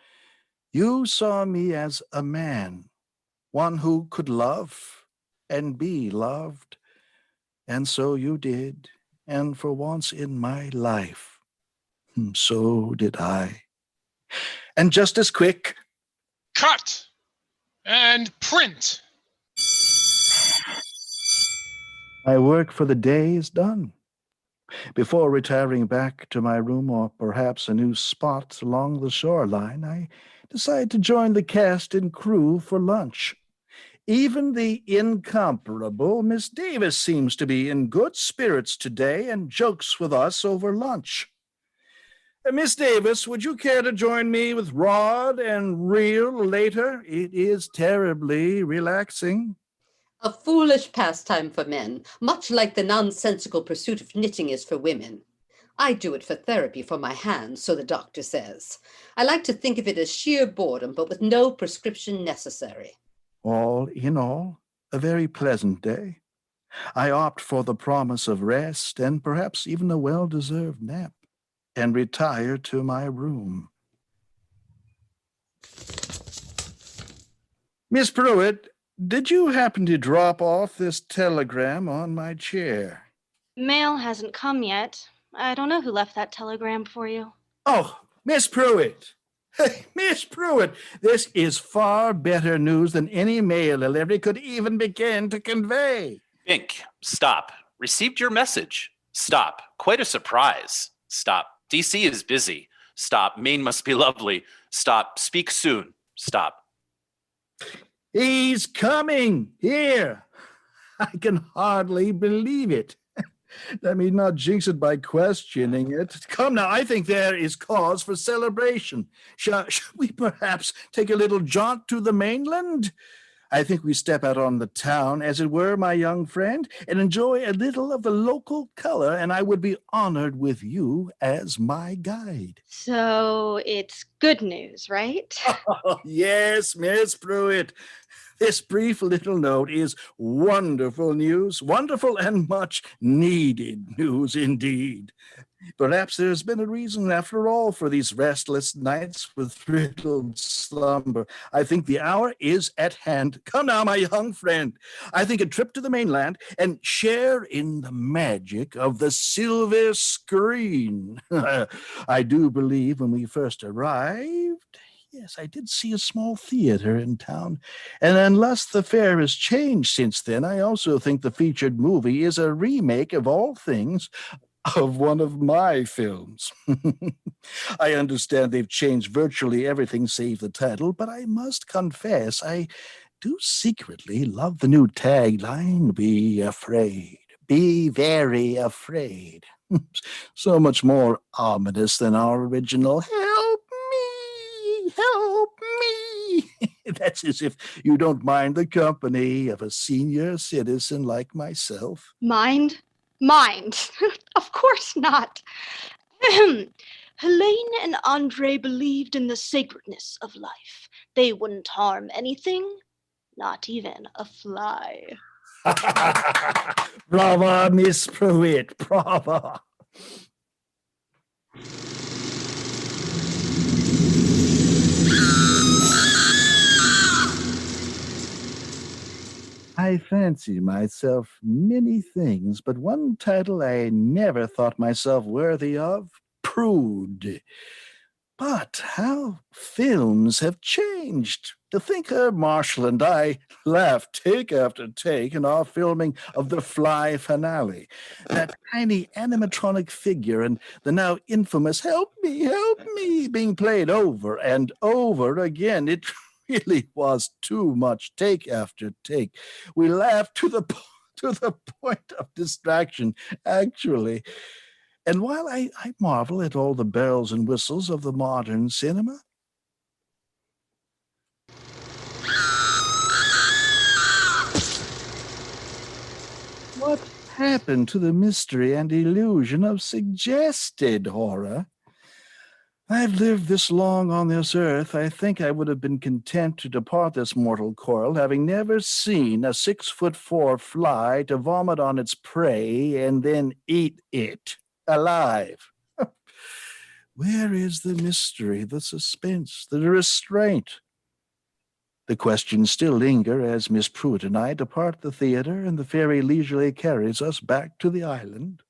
You saw me as a man, one who could love and be loved. And so you did, and for once in my life, so did I. And just as quick. Cut. And print. My work for the day is done. Before retiring back to my room or perhaps a new spot along the shoreline, I decide to join the cast and crew for lunch. Even the incomparable Miss Davis seems to be in good spirits today and jokes with us over lunch. Miss Davis, would you care to join me with Rod and Reel later? It is terribly relaxing. A foolish pastime for men, much like the nonsensical pursuit of knitting is for women. I do it for therapy for my hands, so the doctor says. I like to think of it as sheer boredom, but with no prescription necessary. All in all, a very pleasant day. I opt for the promise of rest and perhaps even a well-deserved nap and retire to my room. Miss Pruitt, did you happen to drop off this telegram on my chair? Mail hasn't come yet. I don't know who left that telegram for you. Oh, Miss Pruitt. Hey, Miss Pruitt, this is far better news than any mail delivery could even begin to convey. Bink, stop. Received your message. Stop. Quite a surprise. Stop. DC is busy. Stop. Maine must be lovely. Stop. Speak soon. Stop. He's coming here. I can hardly believe it. Let me not jinx it by questioning it. Come now, I think there is cause for celebration. Shall we perhaps take a little jaunt to the mainland? I think we step out on the town, as it were, my young friend, and enjoy a little of the local color, and I would be honored with you as my guide. So it's good news, right? Oh, yes, Miss Pruitt. This brief little note is wonderful news, wonderful and much needed news indeed. Perhaps there's been a reason after all for these restless nights with thrilled slumber. I think the hour is at hand. Come now, my young friend. I think a trip to the mainland and share in the magic of the silver screen. I do believe when we first arrived, yes, I did see a small theater in town. And unless the fare has changed since then, I also think the featured movie is a remake of all things of one of my films. I understand they've changed virtually everything save the title, but I must confess I do secretly love the new tagline, "Be afraid. Be very afraid." So much more ominous than our original "Help me, help me." That's as if you don't mind the company of a senior citizen like myself. Mind? Mind. Of course not. Helene and Andre believed in the sacredness of life. They wouldn't harm anything, not even a fly. Brava, Miss Pruitt, brava. I fancy myself many things, but one title I never thought myself worthy of, prude. But how films have changed. To think her Marshall and I laughed take after take in our filming of The Fly finale. That tiny animatronic figure and the now infamous help me, being played over and over again. It really was too much take after take. We laughed to the point of distraction, actually. And while I marvel at all the bells and whistles of the modern cinema, what happened to the mystery and illusion of suggested horror? I've lived this long on this earth, I think I would have been content to depart this mortal coil, having never seen a 6'4" fly to vomit on its prey and then eat it alive. Where is the mystery, the suspense, the restraint? The questions still linger as Miss Pruitt and I depart the theater and the ferry leisurely carries us back to the island.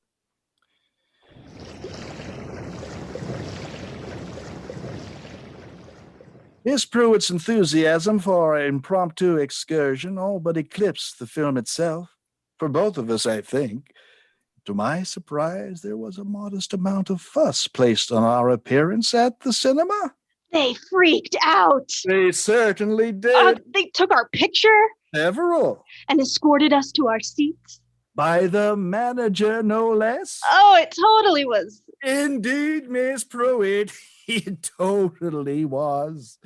Miss Pruitt's enthusiasm for our impromptu excursion all but eclipsed the film itself. For both of us, I think. To my surprise, there was a modest amount of fuss placed on our appearance at the cinema. They freaked out. They certainly did. They took our picture Several. and escorted us to our seats. By the manager, no less. Oh, it totally was. Indeed, Miss Pruitt, it totally was.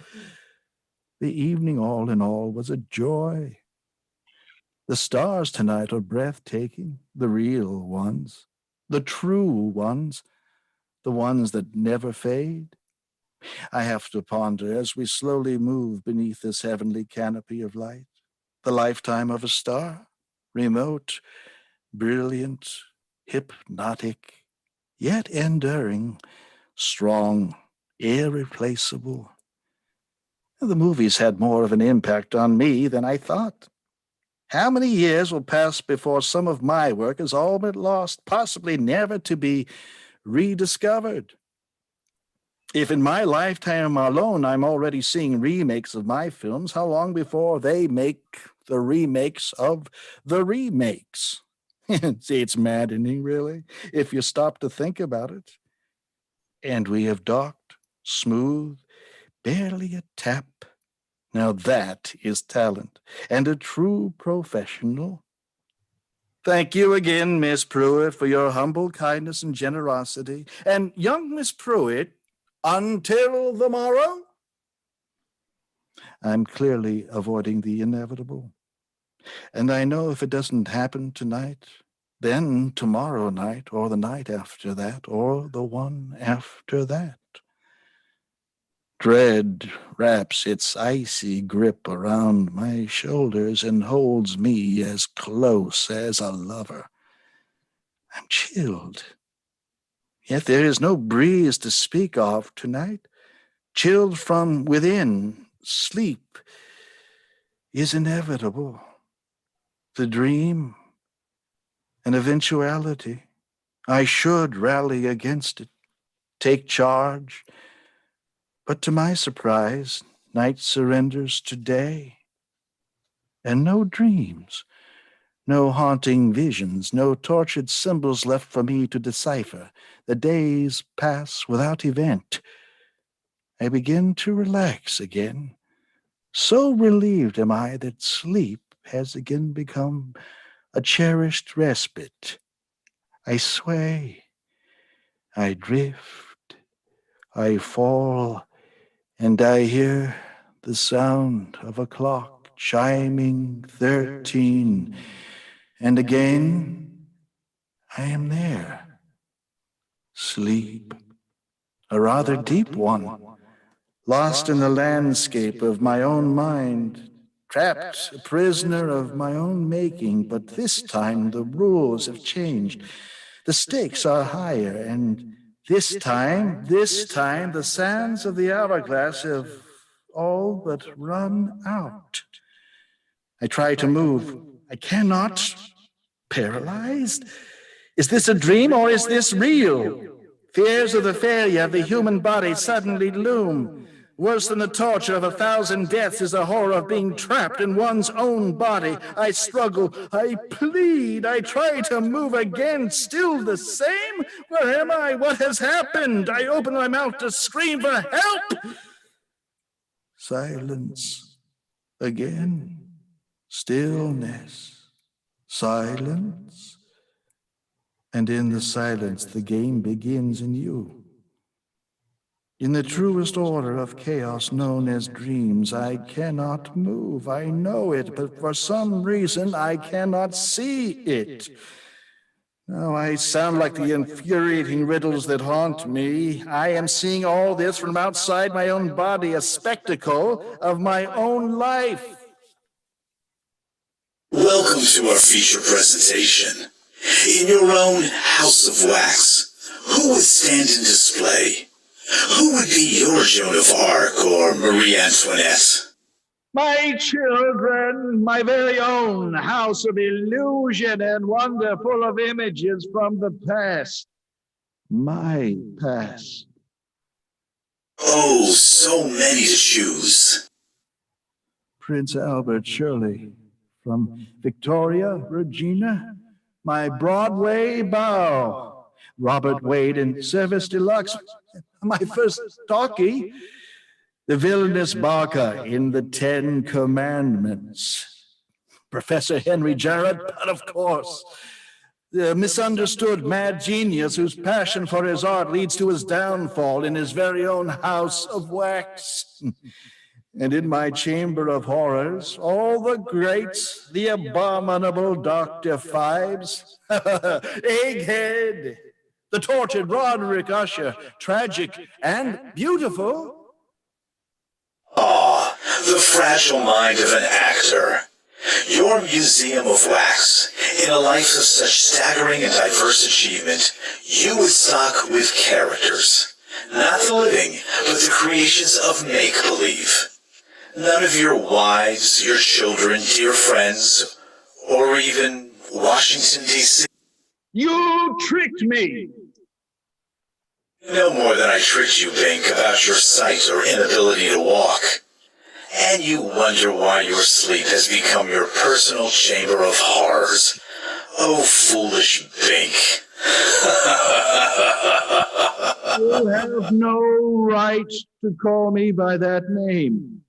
The evening, all in all, was a joy. The stars tonight are breathtaking, the real ones, the true ones, the ones that never fade. I have to ponder as we slowly move beneath this heavenly canopy of light, the lifetime of a star, remote, brilliant, hypnotic, yet enduring, strong, irreplaceable. The movies had more of an impact on me than I thought. How many years will pass before some of my work is all but lost, possibly never to be rediscovered? If in my lifetime alone I'm already seeing remakes of my films, how long before they make the remakes of the remakes? See, it's maddening, really, if you stop to think about it. And we have docked, smooth, barely a tap. Now that is talent, and a true professional. Thank you again, Miss Pruitt, for your humble kindness and generosity. And young Miss Pruitt, until the morrow? I'm clearly avoiding the inevitable. And I know if it doesn't happen tonight, then tomorrow night, or the night after that, or the one after that. Dread wraps its icy grip around my shoulders and holds me as close as a lover. I'm chilled. Yet there is no breeze to speak of tonight. Chilled from within, sleep is inevitable. The dream, an eventuality. I should rally against it, take charge. But to my surprise, night surrenders to day. And no dreams, no haunting visions, no tortured symbols left for me to decipher. The days pass without event. I begin to relax again. So relieved am I that sleep has again become a cherished respite. I sway, I drift, I fall, and I hear the sound of a clock chiming 13, and again I am there. Sleep, a rather deep one, lost in the landscape of my own mind, trapped, a prisoner of my own making, but this time the rules have changed. The stakes are higher, and this time, the sands of the hourglass have all but run out. I try to move. I cannot. Paralyzed? Is this a dream or is this real? Fears of the failure of the human body suddenly loom. Worse than the torture of 1,000 deaths is the horror of being trapped in one's own body. I struggle, I plead, I try to move again, still the same? Where am I? What has happened? I open my mouth to scream for help. Silence again. Stillness. Silence. And in the silence, the game begins anew. In the truest order of chaos known as dreams, I cannot move. I know it, but for some reason I cannot see it. Now I sound like the infuriating riddles that haunt me. I am seeing all this from outside my own body, a spectacle of my own life. Welcome to our feature presentation. In your own house of wax, who would stand in display? Who would be your Joan of Arc or Marie Antoinette? My children, my very own house of illusion and wonder, full of images from the past. My past. Oh, so many to choose. Prince Albert Shirley, from Victoria, Regina, my Broadway bow. Robert Wade in Service Deluxe, my first talkie. The villainous Barker in the 10 Commandments. Professor Henry Jarrett, but of course. The misunderstood mad genius whose passion for his art leads to his downfall in his very own house of wax. And in my chamber of horrors, all the greats, the abominable Dr. Phibes, Egghead, the tortured Roderick Usher, tragic and beautiful. Ah, the fragile mind of an actor. Your museum of wax, in a life of such staggering and diverse achievement, you would stock with characters. Not the living, but the creations of make-believe. None of your wives, your children, dear friends, or even Washington, D.C. You tricked me! No more than I tricked you, Bink, about your sight or inability to walk. And you wonder why your sleep has become your personal chamber of horrors. Oh, foolish Bink. You have no right to call me by that name.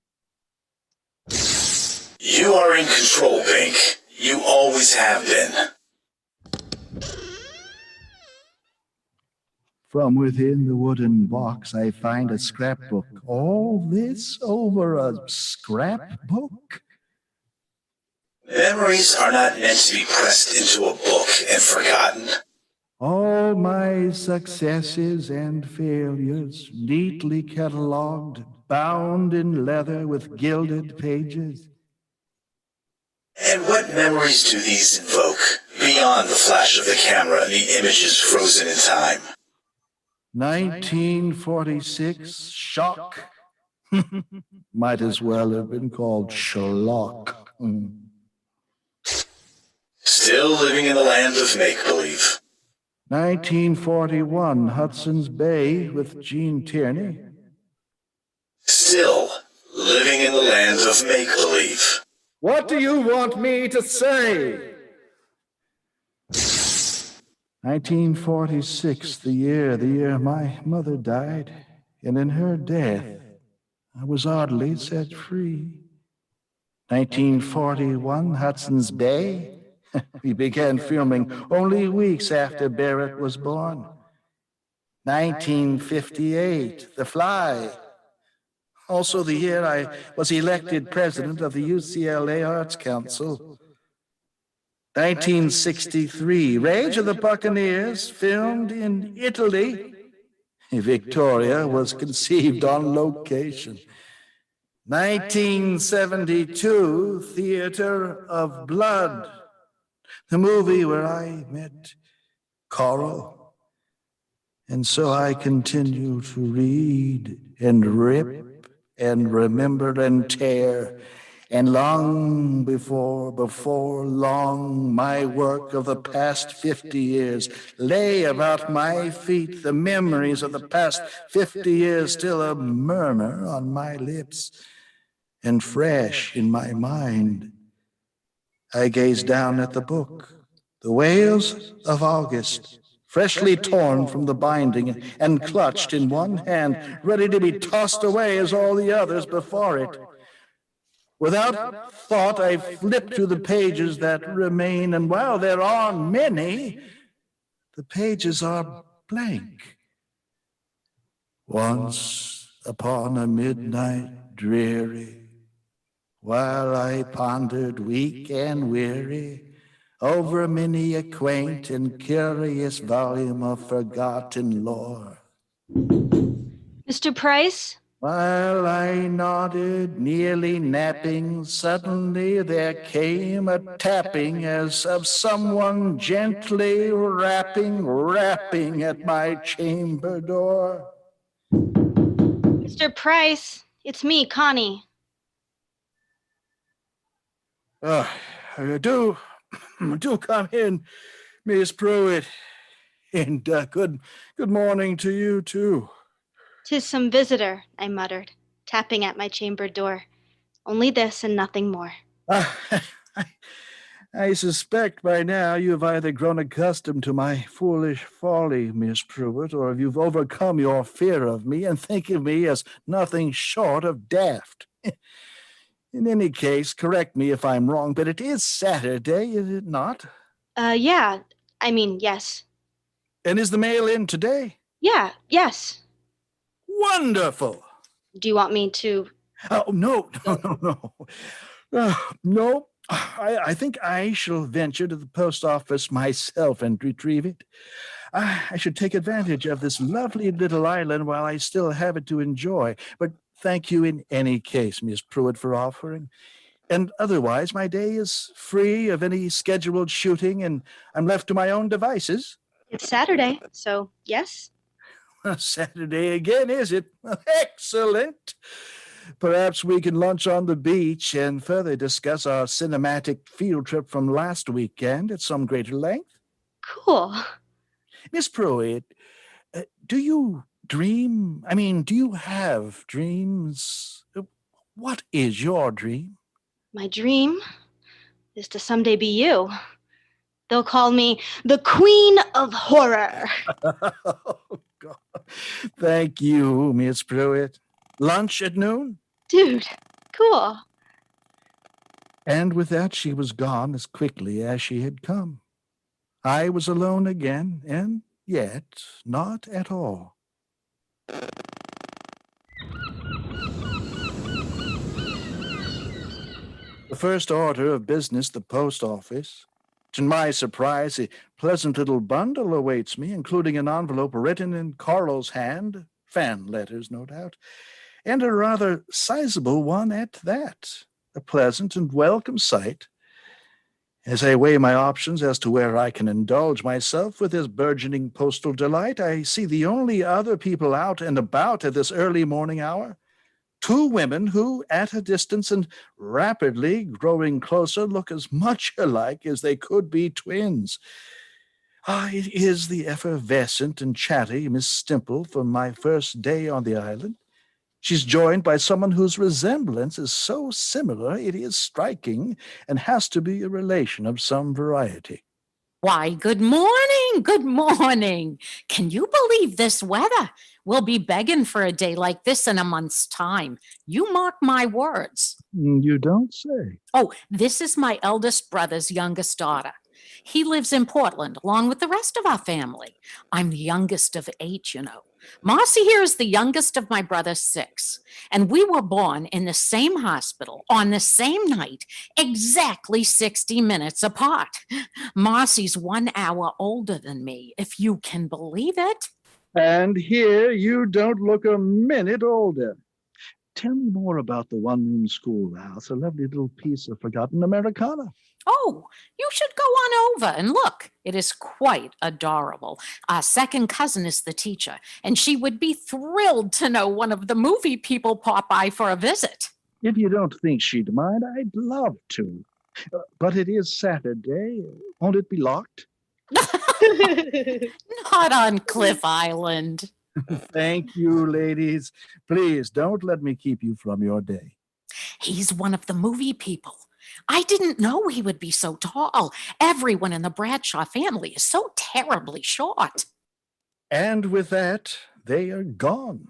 You are in control, Bink. You always have been. From within the wooden box, I find a scrapbook. All this over a scrapbook? Memories are not meant to be pressed into a book and forgotten. All my successes and failures, neatly cataloged, bound in leather with gilded pages. And what memories do these invoke, beyond the flash of the camera and the images frozen in time? 1946, shock. Might as well have been called schlock. Still living in the land of make-believe. 1941, Hudson's Bay with Gene Tierney. Still living in the land of make-believe. What do you want me to say? 1946, the year my mother died, and in her death, I was oddly set free. 1941, Hudson's Bay. We began filming only weeks after Barrett was born. 1958, The Fly. Also the year I was elected president of the UCLA Arts Council. 1963, Rage of the Buccaneers, filmed in Italy. Victoria was conceived on location. 1972, Theater of Blood, the movie where I met Coral. And so I continue to read and rip and remember and tear. And long before long, my work of the past 50 years lay about my feet, the memories of the past 50 years still a murmur on my lips and fresh in my mind. I gazed down at the book, The Whales of August, freshly torn from the binding and clutched in one hand, ready to be tossed away as all the others before it. Without thought, I flipped to the pages that remain, and while there are many, the pages are blank. Once upon a midnight dreary, while I pondered weak and weary over many a quaint and curious volume of forgotten lore. Mr. Price? While I nodded, nearly napping, suddenly there came a tapping as of someone gently rapping at my chamber door. Mr. Price, it's me, Connie. Do come in, Miss Pruitt, and good morning to you too. 'Tis some visitor, I muttered, tapping at my chamber door. Only this and nothing more. I suspect by now you have either grown accustomed to my foolish folly, Miss Pruitt, or you've overcome your fear of me and think of me as nothing short of daft. In any case, correct me if I'm wrong, but it is Saturday, is it not? Yeah. I mean, yes. And is the mail in today? Yeah, yes. Wonderful! Do you want me to? Oh, no. No, I think I shall venture to the post office myself and retrieve it. I should take advantage of this lovely little island while I still have it to enjoy. But thank you in any case, Miss Pruitt, for offering. And otherwise, my day is free of any scheduled shooting, and I'm left to my own devices. It's Saturday, so yes. Saturday again, is it? Excellent. Perhaps we can lunch on the beach and further discuss our cinematic field trip from last weekend at some greater length. Cool. Miss Pruitt, do you dream? I mean, do you have dreams? What is your dream? My dream is to someday be you. They'll call me the Queen of Horror. Oh, God. Thank you, Miss Pruitt. Lunch at noon? Dude, cool. And with that, she was gone as quickly as she had come. I was alone again, and yet not at all. The first order of business, the post office. To my surprise, a pleasant little bundle awaits me, including an envelope written in Carlo's hand, fan letters, no doubt, and a rather sizable one at that. A pleasant and welcome sight. As I weigh my options as to where I can indulge myself with this burgeoning postal delight, I see the only other people out and about at this early morning hour. Two women who, at a distance and rapidly growing closer, look as much alike as they could be twins. It is the effervescent and chatty Miss Stimple from my first day on the island. She's joined by someone whose resemblance is so similar it is striking and has to be a relation of some variety. Why, good morning. Good morning. Can you believe this weather? We'll be begging for a day like this in a month's time. You mark my words. You don't say. Oh, this is my eldest brother's youngest daughter. He lives in Portland along with the rest of our family. I'm the youngest of 8, you know. Marcy here is the youngest of my brother's 6. And we were born in the same hospital on the same night, exactly 60 minutes apart. Marcy's 1 hour older than me, if you can believe it. And here you don't look a minute older. Tell me more about the one-room schoolhouse, a lovely little piece of forgotten Americana. Oh, you should go on over and look. It is quite adorable. Our second cousin is the teacher, and she would be thrilled to know one of the movie people pop by for a visit. If you don't think she'd mind, I'd love to. But it is Saturday. Won't it be locked? Not on Cliff Island. Thank you, ladies. Please don't let me keep you from your day. He's one of the movie people. I didn't know he would be so tall. Everyone in the Bradshaw family is so terribly short. And with that, they are gone.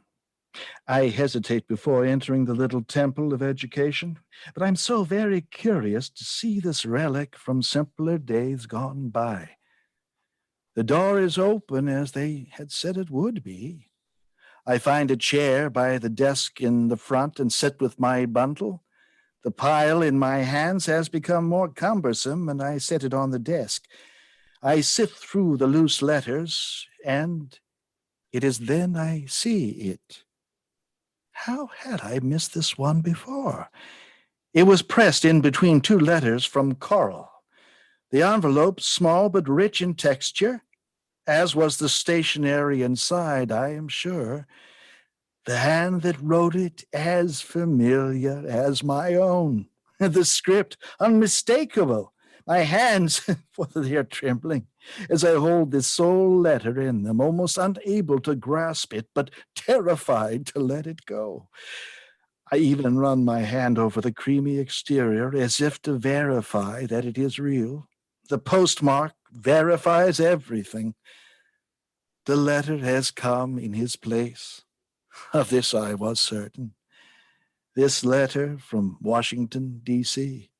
I hesitate before entering the little temple of education, but I'm so very curious to see this relic from simpler days gone by. The door is open as they had said it would be. I find a chair by the desk in the front and sit with my bundle. The pile in my hands has become more cumbersome, and I set it on the desk. I sift through the loose letters, and it is then I see it. How had I missed this one before? It was pressed in between 2 letters from Coral. The envelope small but rich in texture, as was the stationery inside, I am sure. The hand that wrote it as familiar as my own. The script unmistakable. My hands, for they are trembling, as I hold this sole letter in them, almost unable to grasp it, but terrified to let it go. I even run my hand over the creamy exterior as if to verify that it is real. The postmark verifies everything. The letter has come in his place. Of this I was certain. This letter from Washington, D.C.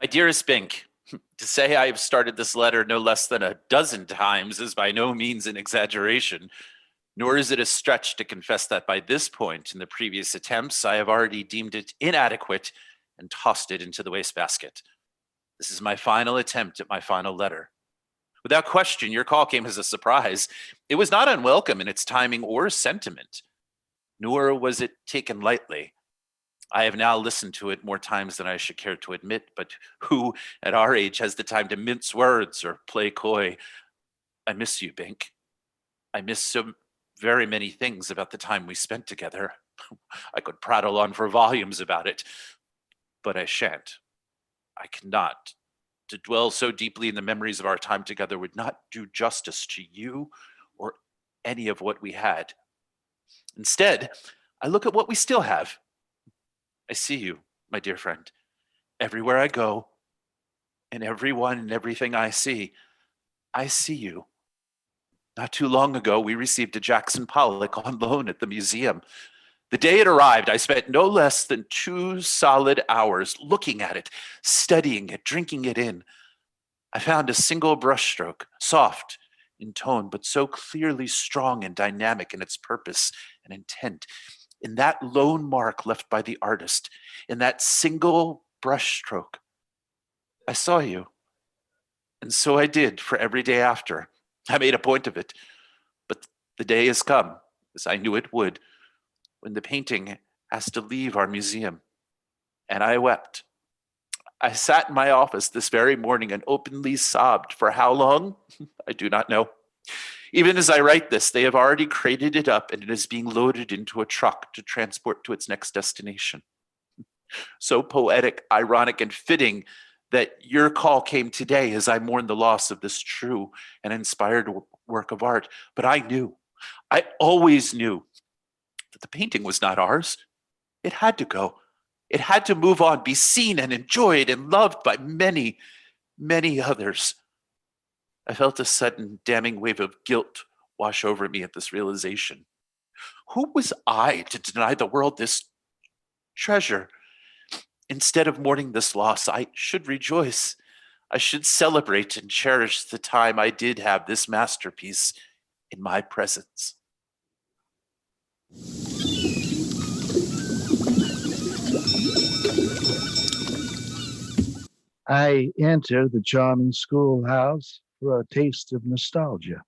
My dearest Bink, to say I have started this letter no less than a dozen times is by no means an exaggeration, nor is it a stretch to confess that by this point in the previous attempts, I have already deemed it inadequate and tossed it into the wastebasket. This is my final attempt at my final letter. Without question, your call came as a surprise. It was not unwelcome in its timing or sentiment, nor was it taken lightly. I have now listened to it more times than I should care to admit, but who at our age has the time to mince words or play coy? I miss you, Bink. I miss so very many things about the time we spent together. I could prattle on for volumes about it, but I shan't. I cannot. To dwell so deeply in the memories of our time together would not do justice to you or any of what we had. Instead, I look at what we still have. I see you, my dear friend, everywhere I go, and everyone and everything I see you. Not too long ago, we received a Jackson Pollock on loan at the museum. The day it arrived, I spent no less than 2 solid hours looking at it, studying it, drinking it in. I found a single brushstroke, soft in tone, but so clearly strong and dynamic in its purpose and intent. In that lone mark left by the artist, in that single brushstroke, I saw you. And so I did for every day after. I made a point of it. But the day has come, as I knew it would, when the painting has to leave our museum. And I wept. I sat in my office this very morning and openly sobbed. For how long? I do not know. Even as I write this, they have already crated it up and it is being loaded into a truck to transport to its next destination. So poetic, ironic, and fitting that your call came today as I mourn the loss of this true and inspired work of art. But I always knew that the painting was not ours. It had to go. It had to move on, be seen and enjoyed and loved by many, many others. I felt a sudden damning wave of guilt wash over me at this realization. Who was I to deny the world this treasure? Instead of mourning this loss, I should rejoice. I should celebrate and cherish the time I did have this masterpiece in my presence. I enter the charming schoolhouse for a taste of nostalgia,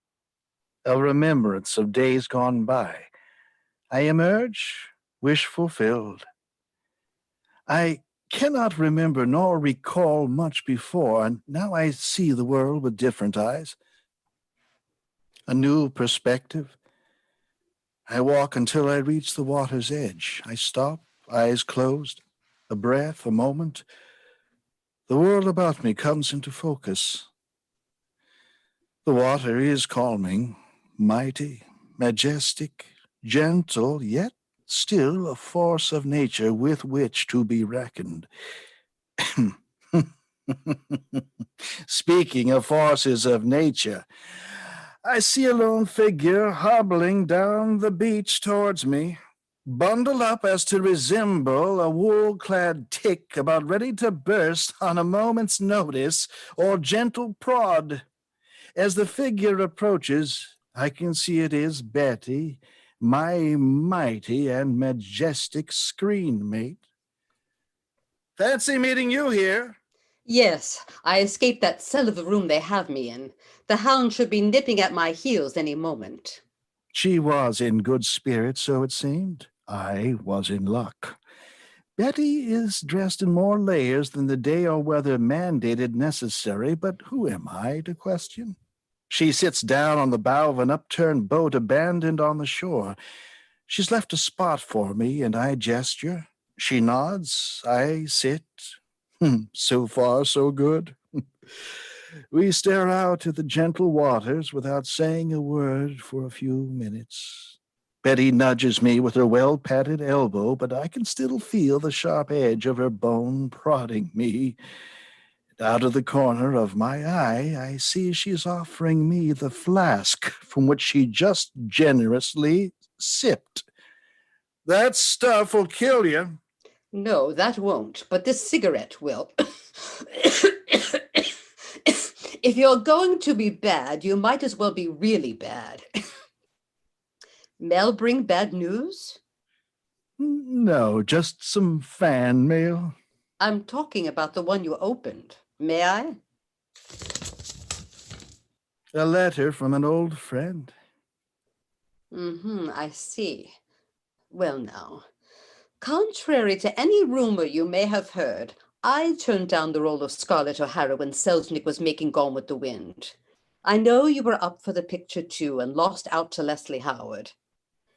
a remembrance of days gone by. I emerge, wish fulfilled. I cannot remember nor recall much before, and now I see the world with different eyes. A new perspective. I walk until I reach the water's edge. I stop, eyes closed, a breath, a moment. The world about me comes into focus. The water is calming, mighty, majestic, gentle, yet still a force of nature with which to be reckoned. Speaking of forces of nature, I see a lone figure hobbling down the beach towards me, bundled up as to resemble a wool-clad tick about ready to burst on a moment's notice or gentle prod. As the figure approaches, I can see it is Betty, my mighty and majestic screen mate. Fancy meeting you here. Yes, I escaped that cell of the room they have me in. The hound should be nipping at my heels any moment. She was in good spirits, so it seemed. I was in luck. Betty is dressed in more layers than the day or weather mandated necessary, but who am I to question? She sits down on the bow of an upturned boat abandoned on the shore. She's left a spot for me, and I gesture. She nods. I sit. So far, so good. We stare out at the gentle waters without saying a word for a few minutes. Betty nudges me with her well-padded elbow, but I can still feel the sharp edge of her bone prodding me. Out of the corner of my eye, I see she's offering me the flask from which she just generously sipped. That stuff will kill you. No, that won't, but this cigarette will. If you're going to be bad, you might as well be really bad. Mel bring bad news? No, just some fan mail. I'm talking about the one you opened. May I? A letter from an old friend. I see. Well now, Contrary to any rumor you may have heard, I turned down the role of Scarlett O'Hara when Selznick was making Gone with the Wind. I know you were up for the picture too and lost out to Leslie Howard.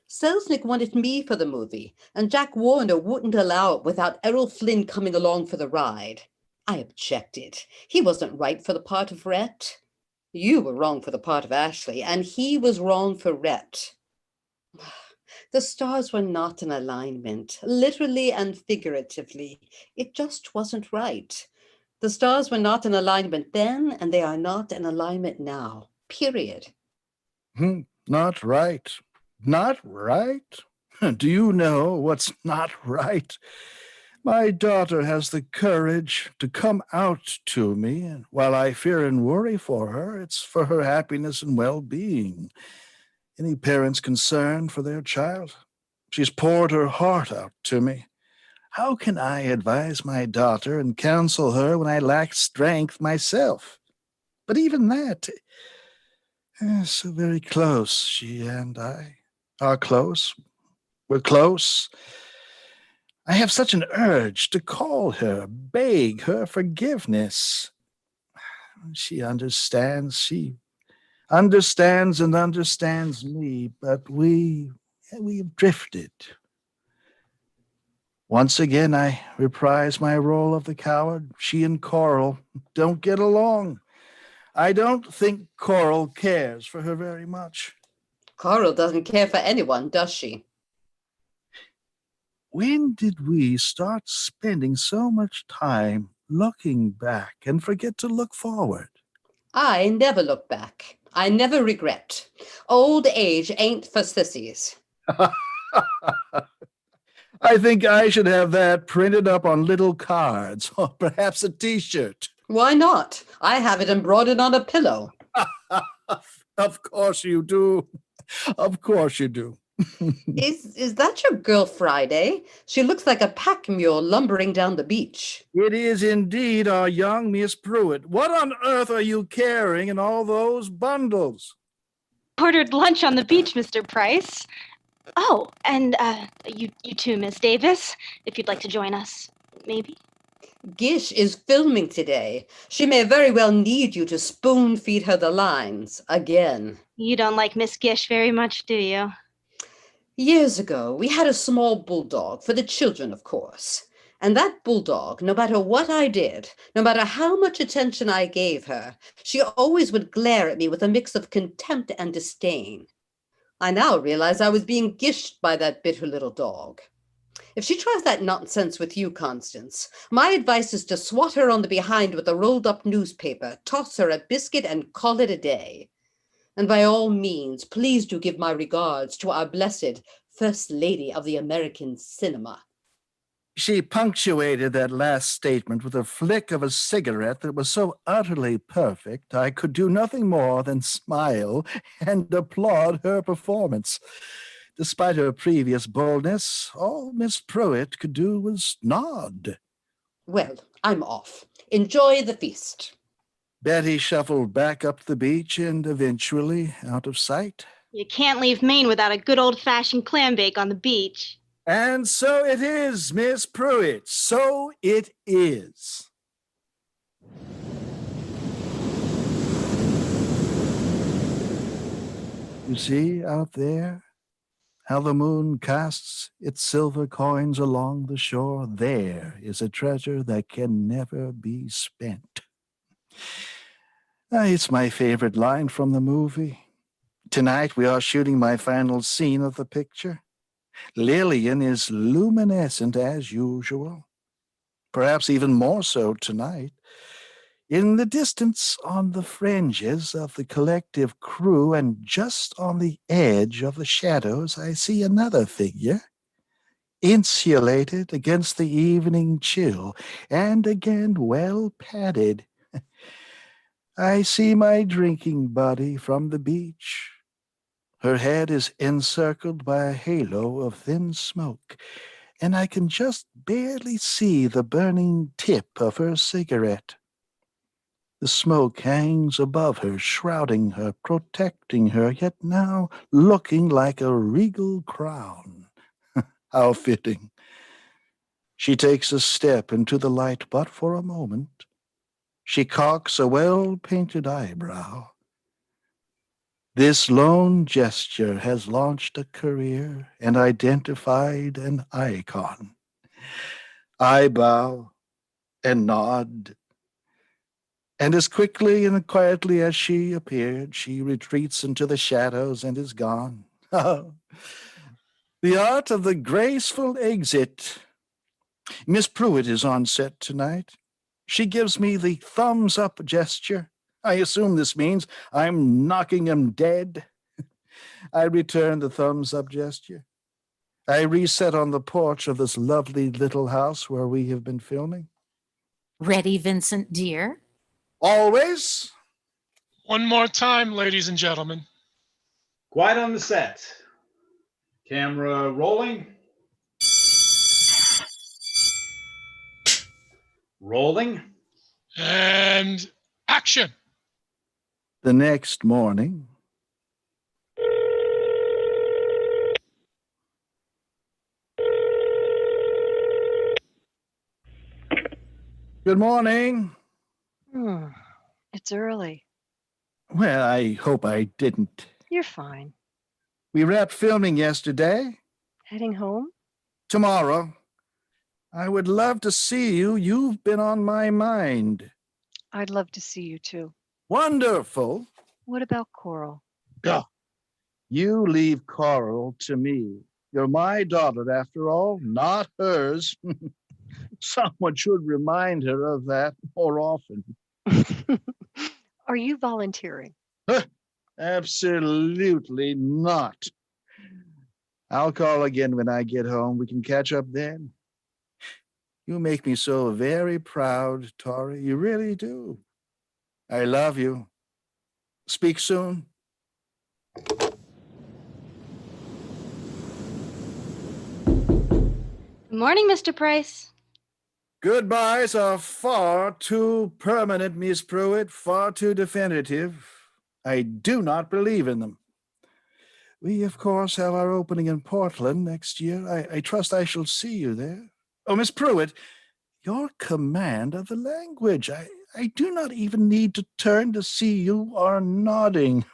Selznick wanted me for the movie, and Jack Warner wouldn't allow it without Errol Flynn coming along for the ride. I objected. He wasn't right for the part of Rhett. You were wrong for the part of Ashley, and he was wrong for Rhett. The stars were not in alignment, literally and figuratively. It just wasn't right. The stars were not in alignment then, and they are not in alignment now. Period. Not right. Not right? Do you know what's not right? My daughter has the courage to come out to me, and while I fear and worry for her, it's for her happiness and well-being. Any parent's concerned for their child? She's poured her heart out to me. How can I advise my daughter and counsel her when I lack strength myself? But even that, so very close, she and I are close. We're close. I have such an urge to call her, beg her forgiveness. She understands and understands me, but we've drifted. Once again, I reprise my role of the coward. She and Coral don't get along. I don't think Coral cares for her very much. Coral doesn't care for anyone, does she? When did we start spending so much time looking back and forget to look forward? I never look back. I never regret. Old age ain't for sissies. I think I should have that printed up on little cards, or perhaps a T-shirt. Why not? I have it embroidered on a pillow. Of course you do. Of course you do. Is that your girl Friday? She looks like a pack mule lumbering down the beach. It is indeed our young Miss Pruitt. What on earth are you carrying in all those bundles? Ordered lunch on the beach, Mr. Price. Oh, and you too, Miss Davis, if you'd like to join us, maybe. Gish is filming today. She may very well need you to spoon feed her the lines again. You don't like Miss Gish very much, do you? Years ago, we had a small bulldog, for the children, of course. And that bulldog, no matter what I did, no matter how much attention I gave her, she always would glare at me with a mix of contempt and disdain. I now realize I was being gished by that bitter little dog. If she tries that nonsense with you, Constance, my advice is to swat her on the behind with a rolled-up newspaper, toss her a biscuit, and call it a day. And by all means, please do give my regards to our blessed First Lady of the American cinema. She punctuated that last statement with a flick of a cigarette that was so utterly perfect I could do nothing more than smile and applaud her performance. Despite her previous boldness, all Miss Pruitt could do was nod. Well, I'm off. Enjoy the feast. Betty shuffled back up the beach and eventually out of sight. You can't leave Maine without a good old-fashioned clam bake on the beach. And so it is, Miss Pruitt. So it is. You see out there how the moon casts its silver coins along the shore? There is a treasure that can never be spent. It's my favorite line from the movie. Tonight we are shooting my final scene of the picture. Lillian is luminescent as usual, perhaps even more so tonight. In the distance, on the fringes of the collective crew and just on the edge of the shadows, I see another figure, insulated against the evening chill, and again well padded. I see my drinking buddy from the beach. Her head is encircled by a halo of thin smoke, and I can just barely see the burning tip of her cigarette. The smoke hangs above her, shrouding her, protecting her, yet now looking like a regal crown. How fitting. She takes a step into the light, but for a moment. She cocks a well-painted eyebrow. This lone gesture has launched a career and identified an icon. I bow and nod, and as quickly and quietly as she appeared, she retreats into the shadows and is gone. The art of the graceful exit. Miss Pruitt is on set tonight. She gives me the thumbs-up gesture. I assume this means I'm knocking him dead. I return the thumbs-up gesture. I reset on the porch of this lovely little house where we have been filming. Ready, Vincent, dear? Always. One more time, ladies and gentlemen. Quiet on the set. Camera rolling. Rolling. And action. The next morning. Good morning. It's early. Well, I hope I didn't. You're fine. We wrapped filming yesterday. Heading home? Tomorrow. I would love to see you. You've been on my mind. I'd love to see you too. Wonderful. What about Coral? Oh, you leave Coral to me. You're my daughter, after all, not hers. Someone should remind her of that more often. Are you volunteering? Absolutely not. I'll call again when I get home. We can catch up then. You make me so very proud, Tori. You really do. I love you. Speak soon. Good morning, Mr. Price. Goodbyes are far too permanent, Miss Pruitt, far too definitive. I do not believe in them. We, of course, have our opening in Portland next year. I trust I shall see you there. Oh, Miss Pruitt, your command of the language. I do not even need to turn to see you are nodding.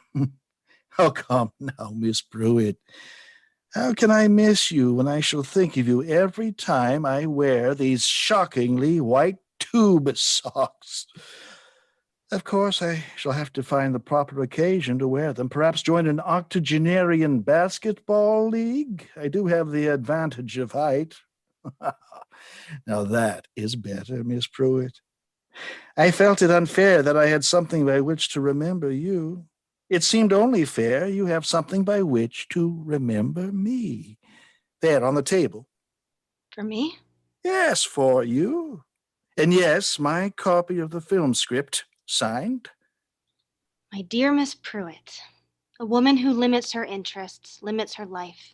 Oh, come now, Miss Pruitt. How can I miss you when I shall think of you every time I wear these shockingly white tube socks? Of course, I shall have to find the proper occasion to wear them. Perhaps join an octogenarian basketball league. I do have the advantage of height. Now that is better, Miss Pruitt. I felt it unfair that I had something by which to remember you. It seemed only fair you have something by which to remember me. There on the table. For me? Yes, for you. And yes, my copy of the film script, signed. My dear Miss Pruitt, a woman who limits her interests, limits her life.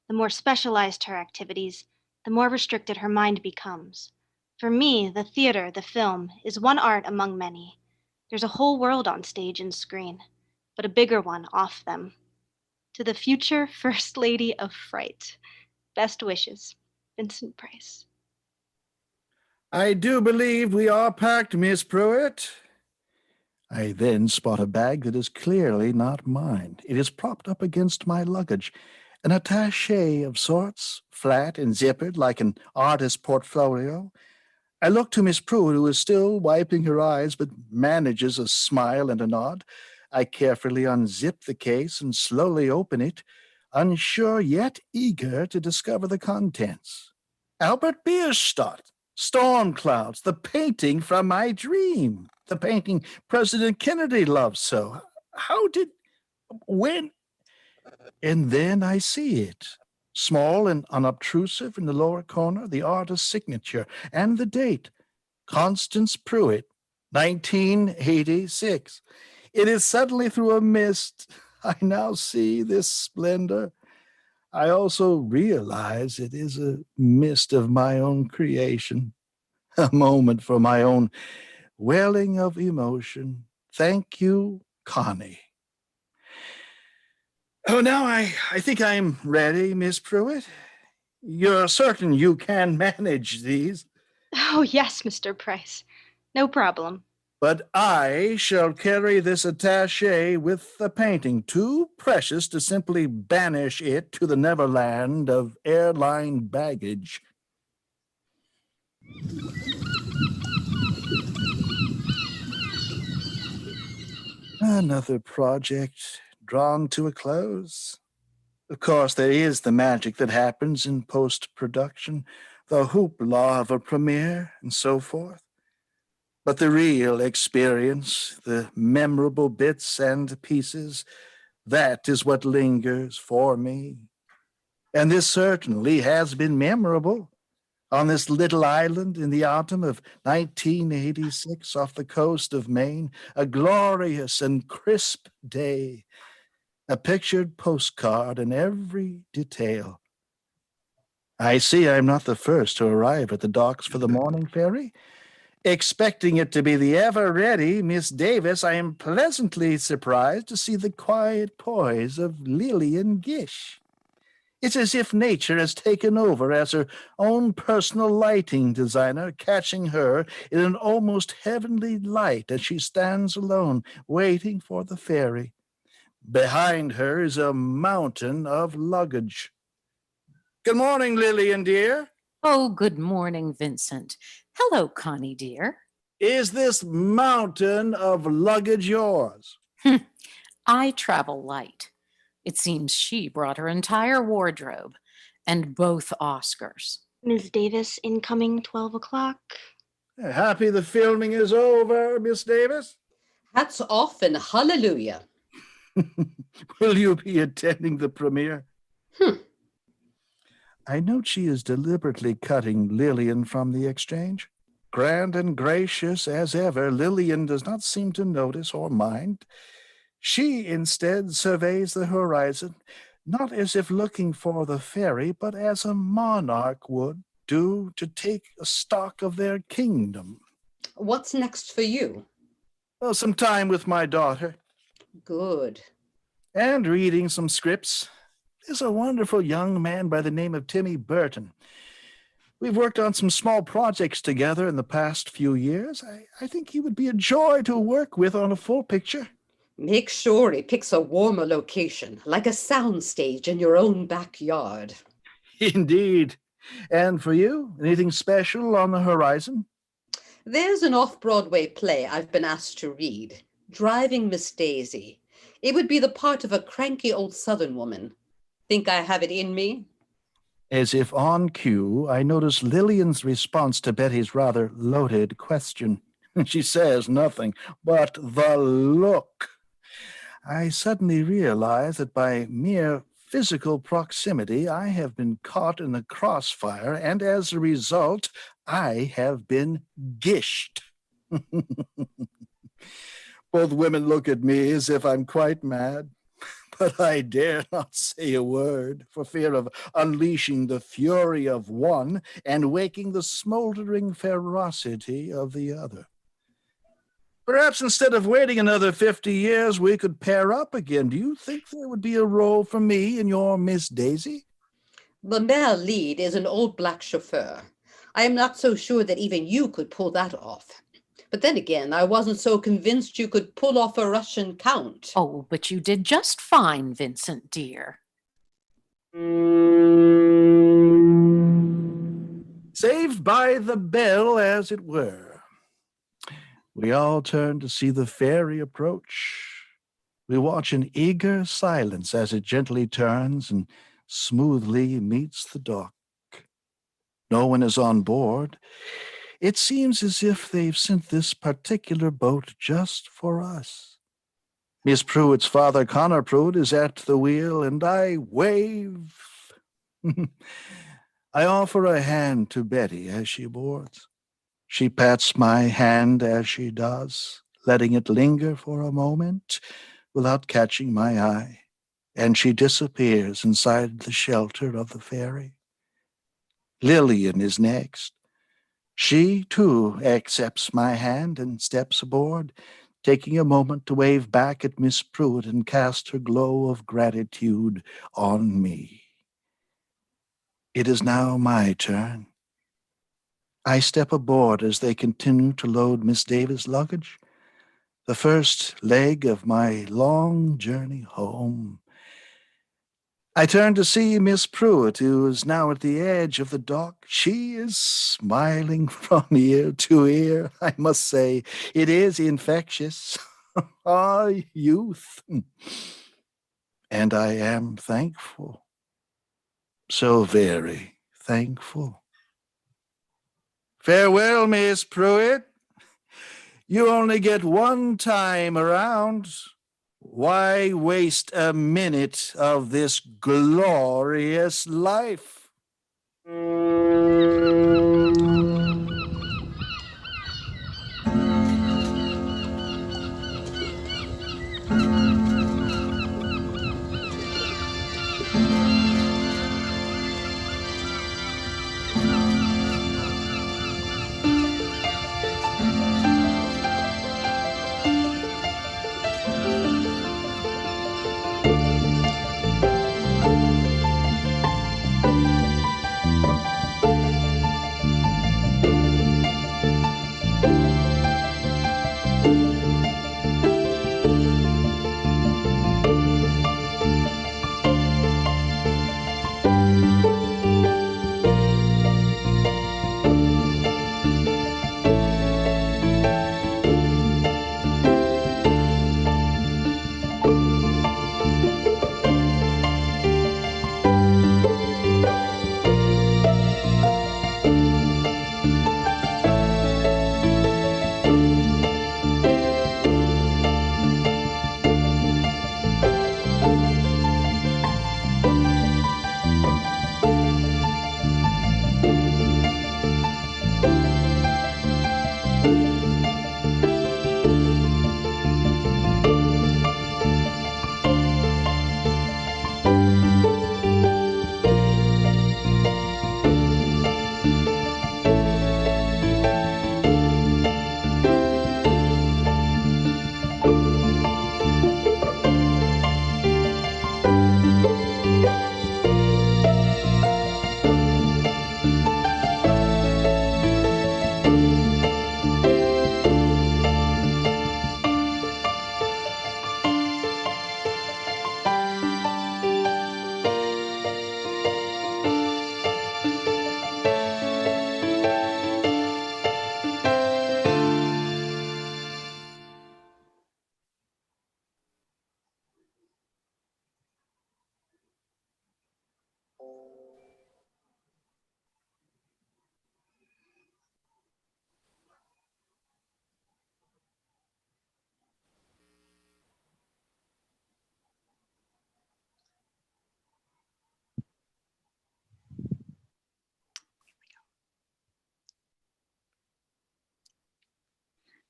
The more specialized her activities, the more restricted her mind becomes. For me, the theater, the film, is one art among many. There's a whole world on stage and screen, but a bigger one off them. To the future First Lady of Fright. Best wishes, Vincent Price. I do believe we are packed, Miss Pruitt. I then spot a bag that is clearly not mine. It is propped up against my luggage, an attaché of sorts, flat and zippered like an artist's portfolio. I look to Miss Pruitt, who is still wiping her eyes, but manages a smile and a nod. I carefully unzip the case and slowly open it, unsure yet eager to discover the contents. Albert Bierstadt, Storm Clouds, the painting from my dream, the painting President Kennedy loved so. When? And then I see it. Small and unobtrusive in the lower corner, the artist's signature and the date, Constance Pruitt, 1986. It is suddenly through a mist I now see this splendor. I also realize it is a mist of my own creation, a moment for my own welling of emotion. Thank you, Connie. Oh, now I think I'm ready, Miss Pruitt. You're certain you can manage these? Oh, yes, Mr. Price. No problem. But I shall carry this attaché with the painting, too precious to simply banish it to the neverland of airline baggage. Another project drawn to a close. Of course, there is the magic that happens in post-production, the hoopla of a premiere, and so forth. But the real experience, the memorable bits and pieces, that is what lingers for me. And this certainly has been memorable. On this little island in the autumn of 1986 off the coast of Maine, a glorious and crisp day, a pictured postcard in every detail. I see I'm not the first to arrive at the docks for the morning ferry. Expecting it to be the ever-ready Miss Davis, I am pleasantly surprised to see the quiet poise of Lillian Gish. It's as if nature has taken over as her own personal lighting designer, catching her in an almost heavenly light as she stands alone, waiting for the ferry. Behind her is a mountain of luggage. Good morning, Lillian, dear. Oh, good morning, Vincent. Hello, Connie, dear. Is this mountain of luggage yours? I travel light. It seems she brought her entire wardrobe and both Oscars. Ms. Davis, incoming 12 o'clock. Happy the filming is over, Miss Davis? Hats off and hallelujah. Will you be attending the premiere? Hmm. I note she is deliberately cutting Lillian from the exchange. Grand and gracious as ever, Lillian does not seem to notice or mind. She instead surveys the horizon, not as if looking for the ferry, but as a monarch would do to take a stock of their kingdom. What's next for you? Well, some time with my daughter. Good. And reading some scripts. There's a wonderful young man by the name of Timmy Burton. We've worked on some small projects together in the past few years. I think he would be a joy to work with on a full picture. Make sure he picks a warmer location, like a soundstage in your own backyard. Indeed. And for you, anything special on the horizon? There's an off-Broadway play I've been asked to read, Driving Miss Daisy. It would be the part of a cranky old Southern woman. Think I have it in me? As if on cue, I notice Lillian's response to Betty's rather loaded question. She says nothing, but the look. I suddenly realize that by mere physical proximity, I have been caught in the crossfire, and as a result, I have been gished. Both women look at me as if I'm quite mad, but I dare not say a word for fear of unleashing the fury of one and waking the smoldering ferocity of the other. Perhaps instead of waiting another 50 years, we could pair up again. Do you think there would be a role for me in your Miss Daisy? The male lead is an old black chauffeur. I am not so sure that even you could pull that off. But then again, I wasn't so convinced you could pull off a Russian count. Oh, but you did just fine, Vincent, dear. Saved by the bell, as it were. We all turn to see the ferry approach. We watch in eager silence as it gently turns and smoothly meets the dock. No one is on board. It seems as if they've sent this particular boat just for us. Miss Pruitt's father, Connor Pruitt, is at the wheel, and I wave. I offer a hand to Betty as she boards. She pats my hand as she does, letting it linger for a moment without catching my eye, and she disappears inside the shelter of the ferry. Lillian is next. She, too, accepts my hand and steps aboard, taking a moment to wave back at Miss Pruitt and cast her glow of gratitude on me. It is now my turn. I step aboard as they continue to load Miss Davis' luggage, the first leg of my long journey home. I turn to see Miss Pruitt, who is now at the edge of the dock. She is smiling from ear to ear. I must say, it is infectious. Ah, youth. And I am thankful. So very thankful. Farewell, Miss Pruitt. You only get one time around. Why waste a minute of this glorious life?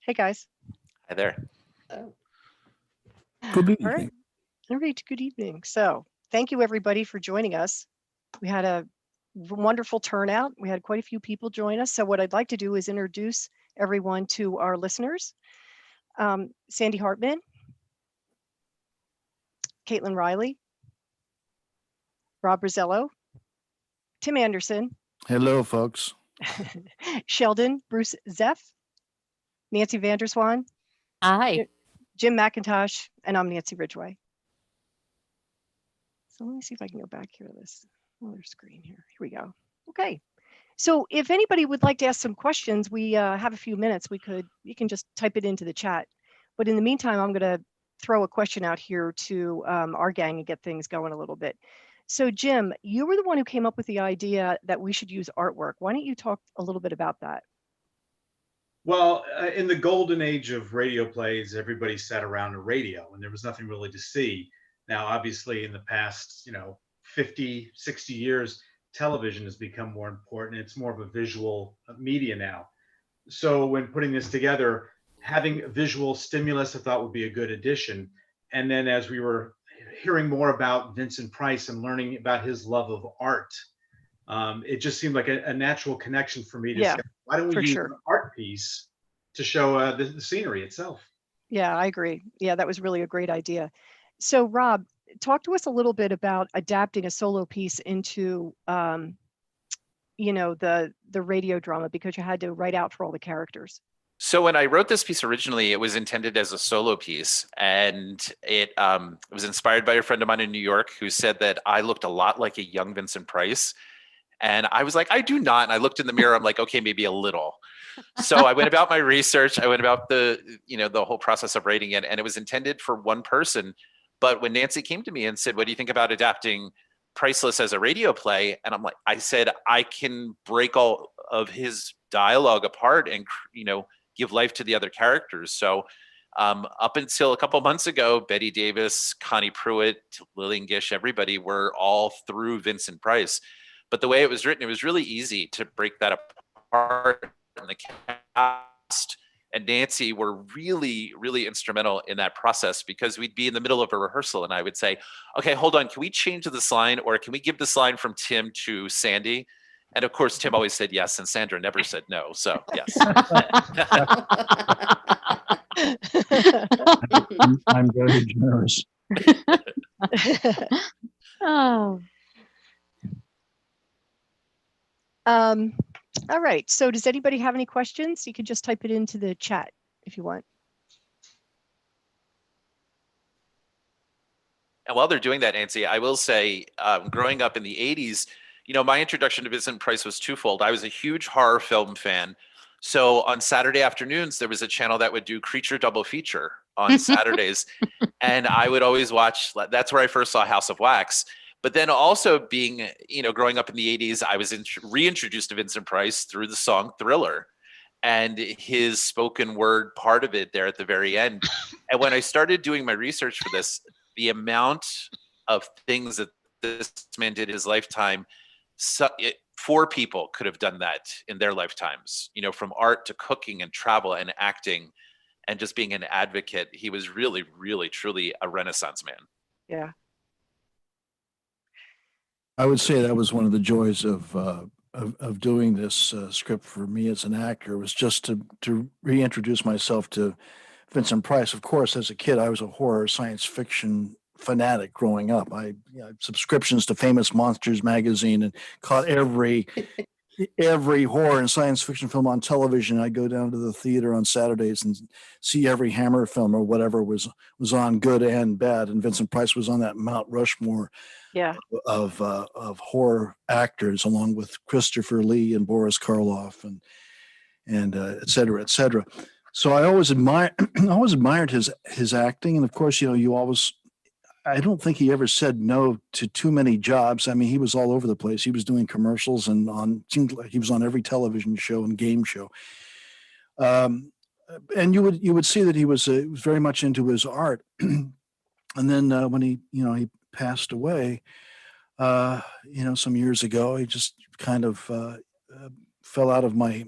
Hey, guys. Hi there. Good All right. evening. All right. Good evening. So thank you, everybody, for joining us. We had a wonderful turnout. We had quite a few people join us. So what I'd like to do is introduce everyone to our listeners. Sandy Hartman, Caitlin Riley, Rob Rosello, Tim Anderson, Hello, folks. Sheldon Bruce Zeff, Nancy Vanderswan, Hi. Jim McIntosh, and I'm Nancy Ridgway. So let me see if I can go back here to this other screen here. Here we go. Okay. So if anybody would like to ask some questions, we have a few minutes. You can just type it into the chat. But in the meantime, I'm going to throw a question out here to our gang and get things going a little bit. So Jim, you were the one who came up with the idea that we should use artwork. Why don't you talk a little bit about that? Well, in the golden age of radio plays, everybody sat around a radio and there was nothing really to see. Now, obviously, in the past, 50, 60 years, television has become more important. It's more of a visual media now. So when putting this together, having visual stimulus, I thought would be a good addition. And then as we were hearing more about Vincent Price and learning about his love of art, it just seemed like a natural connection for me to Yeah, say, why don't we for use sure. an art piece to show the scenery itself? Yeah, I agree. Yeah, that was really a great idea. So Rob, talk to us a little bit about adapting a solo piece into the radio drama because you had to write out for all the characters? So when I wrote this piece originally, it was intended as a solo piece, and it was inspired by a friend of mine in New York who said that I looked a lot like a young Vincent Price. And I was like, I do not. And I looked in the mirror. I'm like, okay, maybe a little. So I went about my research. I went about the whole process of writing it, and it was intended for one person. But when Nancy came to me and said, what do you think about adapting Priceless as a radio play? And I said, I can break all of his dialogue apart and, give life to the other characters. So up until a couple months ago, Betty Davis, Connie Pruitt, Lillian Gish, everybody were all through Vincent Price. But the way it was written, it was really easy to break that apart. And the cast and Nancy were really, really instrumental in that process, because we'd be in the middle of a rehearsal and I would say, okay, hold on, can we change this line, or can we give this line from Tim to Sandy? And of course, Tim always said yes, and Sandra never said no. So yes. I'm very generous. Oh. All right. So does anybody have any questions? You can just type it into the chat if you want. And while they're doing that, Nancy, I will say, growing up in the 80s, my introduction to Vincent Price was twofold. I was a huge horror film fan. So on Saturday afternoons, there was a channel that would do Creature Double Feature on Saturdays. And I would always watch, that's where I first saw House of Wax. But then also being, growing up in the 80s, I was reintroduced to Vincent Price through the song Thriller and his spoken word part of it there at the very end. And when I started doing my research for this, the amount of things that this man did in his lifetime, 4 people could have done that in their lifetimes, from art to cooking and travel and acting and just being an advocate. He was really, really, truly a Renaissance man. Yeah. I would say that was one of the joys of doing this script for me as an actor, was just to reintroduce myself to Vincent Price. Of course, as a kid, I was a horror science fiction fanatic growing up. I had subscriptions to Famous Monsters magazine and caught every horror and science fiction film on television. I'd go down to the theater on Saturdays and see every Hammer film or whatever was on, good and bad. And Vincent Price was on that Mount Rushmore of horror actors, along with Christopher Lee and Boris Karloff and et cetera, et cetera. So I always admired his acting. And of course, I don't think he ever said no to too many jobs. I mean, he was all over the place. He was doing commercials seemed like he was on every television show and game show. And you would see that he was very much into his art. And then when he passed away, some years ago, he just kind of fell out of my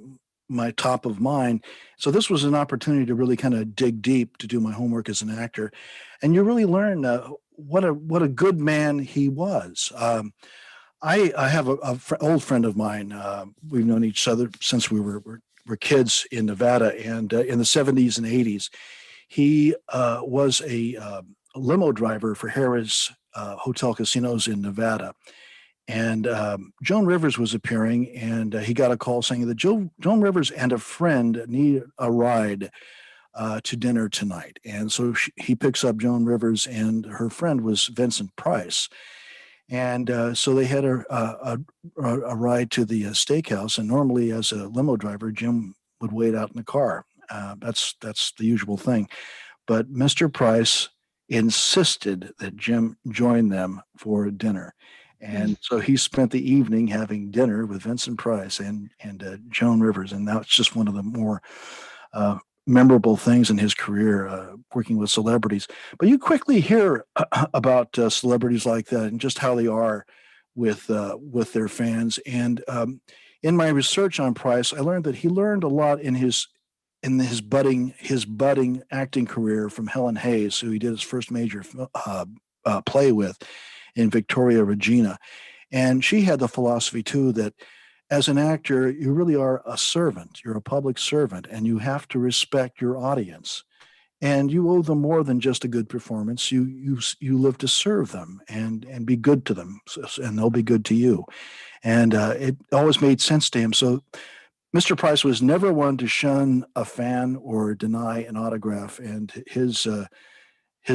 top of mind. So this was an opportunity to really kind of dig deep, to do my homework as an actor. And you really learn what a good man he was. I have an old friend of mine. We've known each other since we were kids in Nevada, and in the 70s and 80s, he was a limo driver for Harrah's Hotel Casinos in Nevada. And Joan Rivers was appearing, and he got a call saying that Joan Rivers and a friend need a ride to dinner tonight. And so he picks up Joan Rivers, and her friend was Vincent Price. And so they had a ride to the steakhouse. And normally, as a limo driver, Jim would wait out in the car. That's the usual thing. But Mr. Price insisted that Jim join them for dinner. And so he spent the evening having dinner with Vincent Price and Joan Rivers. And that's just one of the more memorable things in his career, working with celebrities. But you quickly hear about celebrities like that and just how they are with their fans. And in my research on Price, I learned that he learned a lot in his budding acting career from Helen Hayes, who he did his first major play with, in Victoria Regina. And she had the philosophy too that as an actor, you really are a servant. You're a public servant, and you have to respect your audience. and you owe them more than just a good performance. You live to serve them and be good to them, and they'll be good to you. And it always made sense to him. So Mr. Price was never one to shun a fan or deny an autograph. And his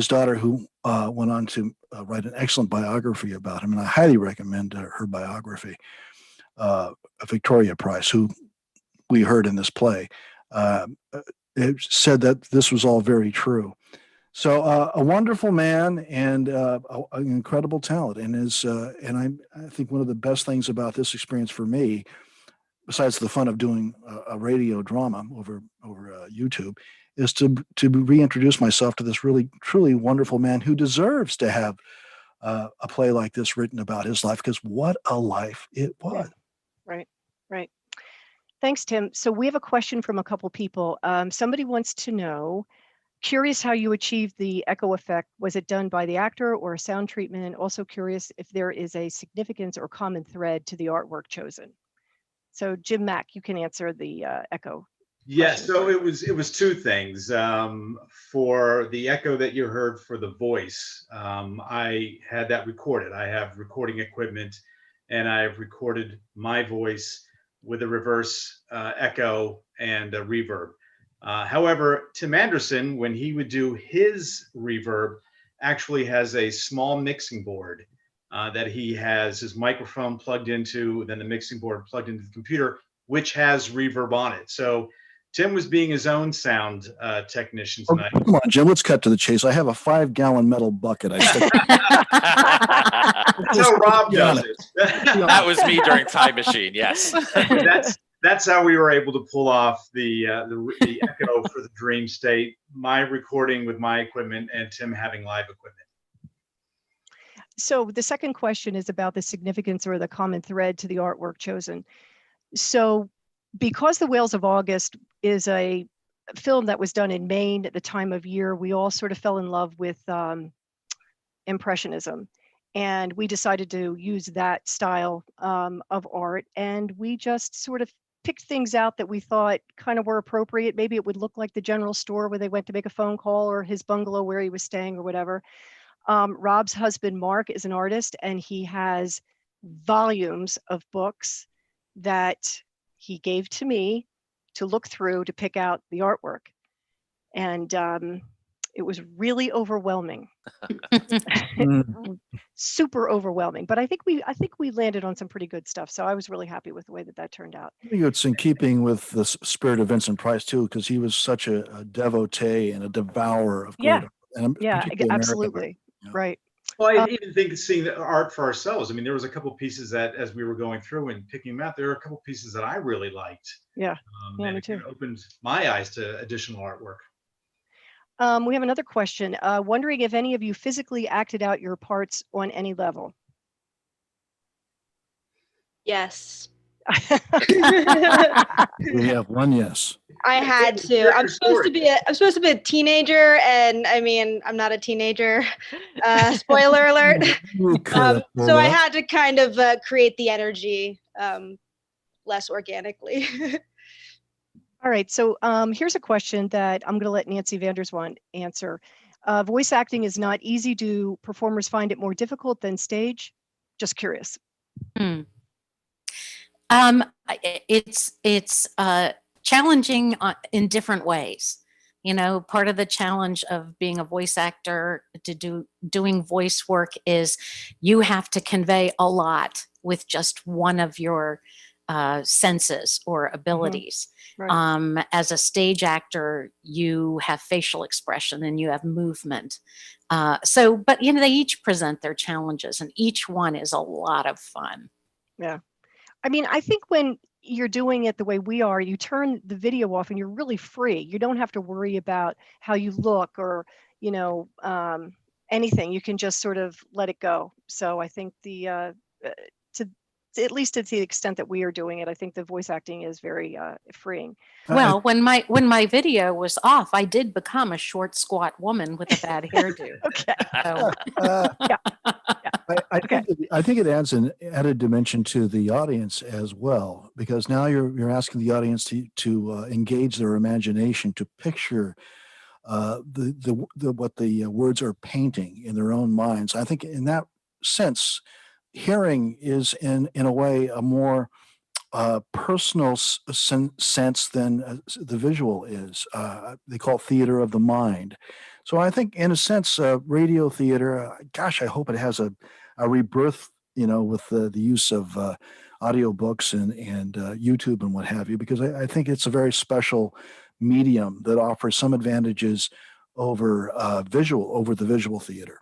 daughter, who went on to write an excellent biography about him, and I highly recommend her biography, Victoria Price, who we heard in this play, it said that this was all very true. So a wonderful man and an incredible talent, and I think one of the best things about this experience for me, besides the fun of doing a radio drama over YouTube, is to reintroduce myself to this really truly wonderful man who deserves to have a play like this written about his life, because what a life it was. Yeah. Right. Thanks, Tim. So we have a question from a couple people. Somebody wants to know, curious how you achieved the echo effect. Was it done by the actor or a sound treatment? Also curious if there is a significance or common thread to the artwork chosen. So Jim Mack, you can answer the echo. Yes, so it was two things. For the echo that you heard for the voice, I had that recorded. I have recording equipment, and I've recorded my voice with a reverse echo and a reverb. However, Tim Anderson, when he would do his reverb, actually has a small mixing board that he has his microphone plugged into, then the mixing board plugged into the computer, which has reverb on it. So Tim was being his own sound technician tonight. Oh, come on, Jim, let's cut to the chase. I have a 5-gallon metal bucket. I stick That's how Rob does it. That was me during Time Machine, yes. That's how we were able to pull off the echo for the dream state, my recording with my equipment and Tim having live equipment. So the second question is about the significance or the common thread to the artwork chosen. So because The Whales of August is a film that was done in Maine at the time of year, we all sort of fell in love with Impressionism. And we decided to use that style of art. And we just sort of picked things out that we thought kind of were appropriate. Maybe it would look like the general store where they went to make a phone call, or his bungalow where he was staying, or whatever. Rob's husband, Mark, is an artist, and he has volumes of books that he gave to me to look through to pick out the artwork. And it was really overwhelming. Super overwhelming. But I think we landed on some pretty good stuff. So I was really happy with the way that turned out. I think it's in keeping with the spirit of Vincent Price too, because he was such a devotee and a devourer of great art. And absolutely. Yeah. Right. Well, I even think seeing the art for ourselves. I mean, there was a couple of pieces that, as we were going through and picking them out, there were a couple of pieces that I really liked. Yeah. And me it too. kind of opened my eyes to additional artwork. We have another question. Wondering if any of you physically acted out your parts on any level. Yes. We have one yes. I had to. I'm supposed to be a teenager, and I mean, I'm not a teenager. Spoiler alert. So I had to kind of create the energy less organically. All right, so here's a question that I'm going to let Nancy Vanderswand answer. Voice acting is not easy. Do performers find it more difficult than stage? Just curious. It's challenging in different ways. You know, part of the challenge of being a voice actor doing voice work is you have to convey a lot with just one of your senses or abilities. Right. As a stage actor, you have facial expression and you have movement. But you know, they each present their challenges, and each one is a lot of fun. Yeah. I mean, I think when you're doing it the way we are, you turn the video off and you're really free. You don't have to worry about how you look or, you know, anything. You can just sort of let it go. So I think at least to the extent that we are doing it, I think the voice acting is very freeing. Well, when my video was off, I did become a short, squat woman with a bad hairdo. Okay. So. I think it adds an added dimension to the audience as well, because now you're asking the audience to engage their imagination, to picture what the words are painting in their own minds. I think in that sense, hearing is in a way a more personal sense than the visual is. They call it theater of the mind. So I think, in a sense, radio theater. Gosh, I hope it has a rebirth. With the use of audiobooks and YouTube and what have you, because I think it's a very special medium that offers some advantages over the visual theater.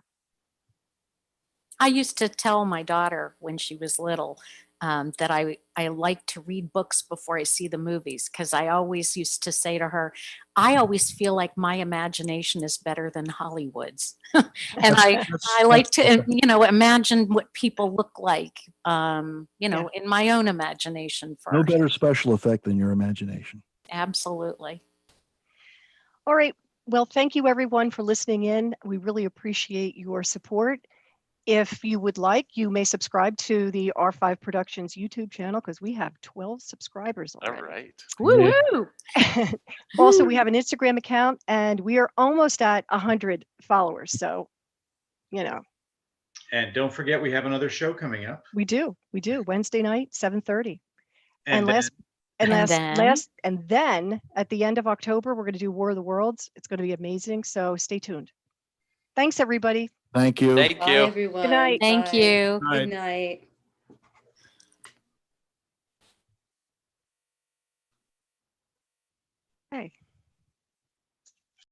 I used to tell my daughter when she was little that I like to read books before I see the movies, because I always used to say to her, I always feel like my imagination is better than Hollywood's. And I like to, imagine what people look like, in my own imagination first. No better special effect than your imagination. Absolutely. All right. Well, thank you everyone for listening in. We really appreciate your support. If you would like, you may subscribe to the R5 Productions YouTube channel, because we have 12 subscribers already. All right. Woo-woo! Also, we have an Instagram account, and we are almost at 100 followers. So, And don't forget, we have another show coming up. We do. Wednesday night, 7:30. And then at the end of October, we're going to do War of the Worlds. It's going to be amazing. So stay tuned. Thanks, everybody. Thank you. Thank Bye, you. everyone. Good night. Thank Bye. you. Good night.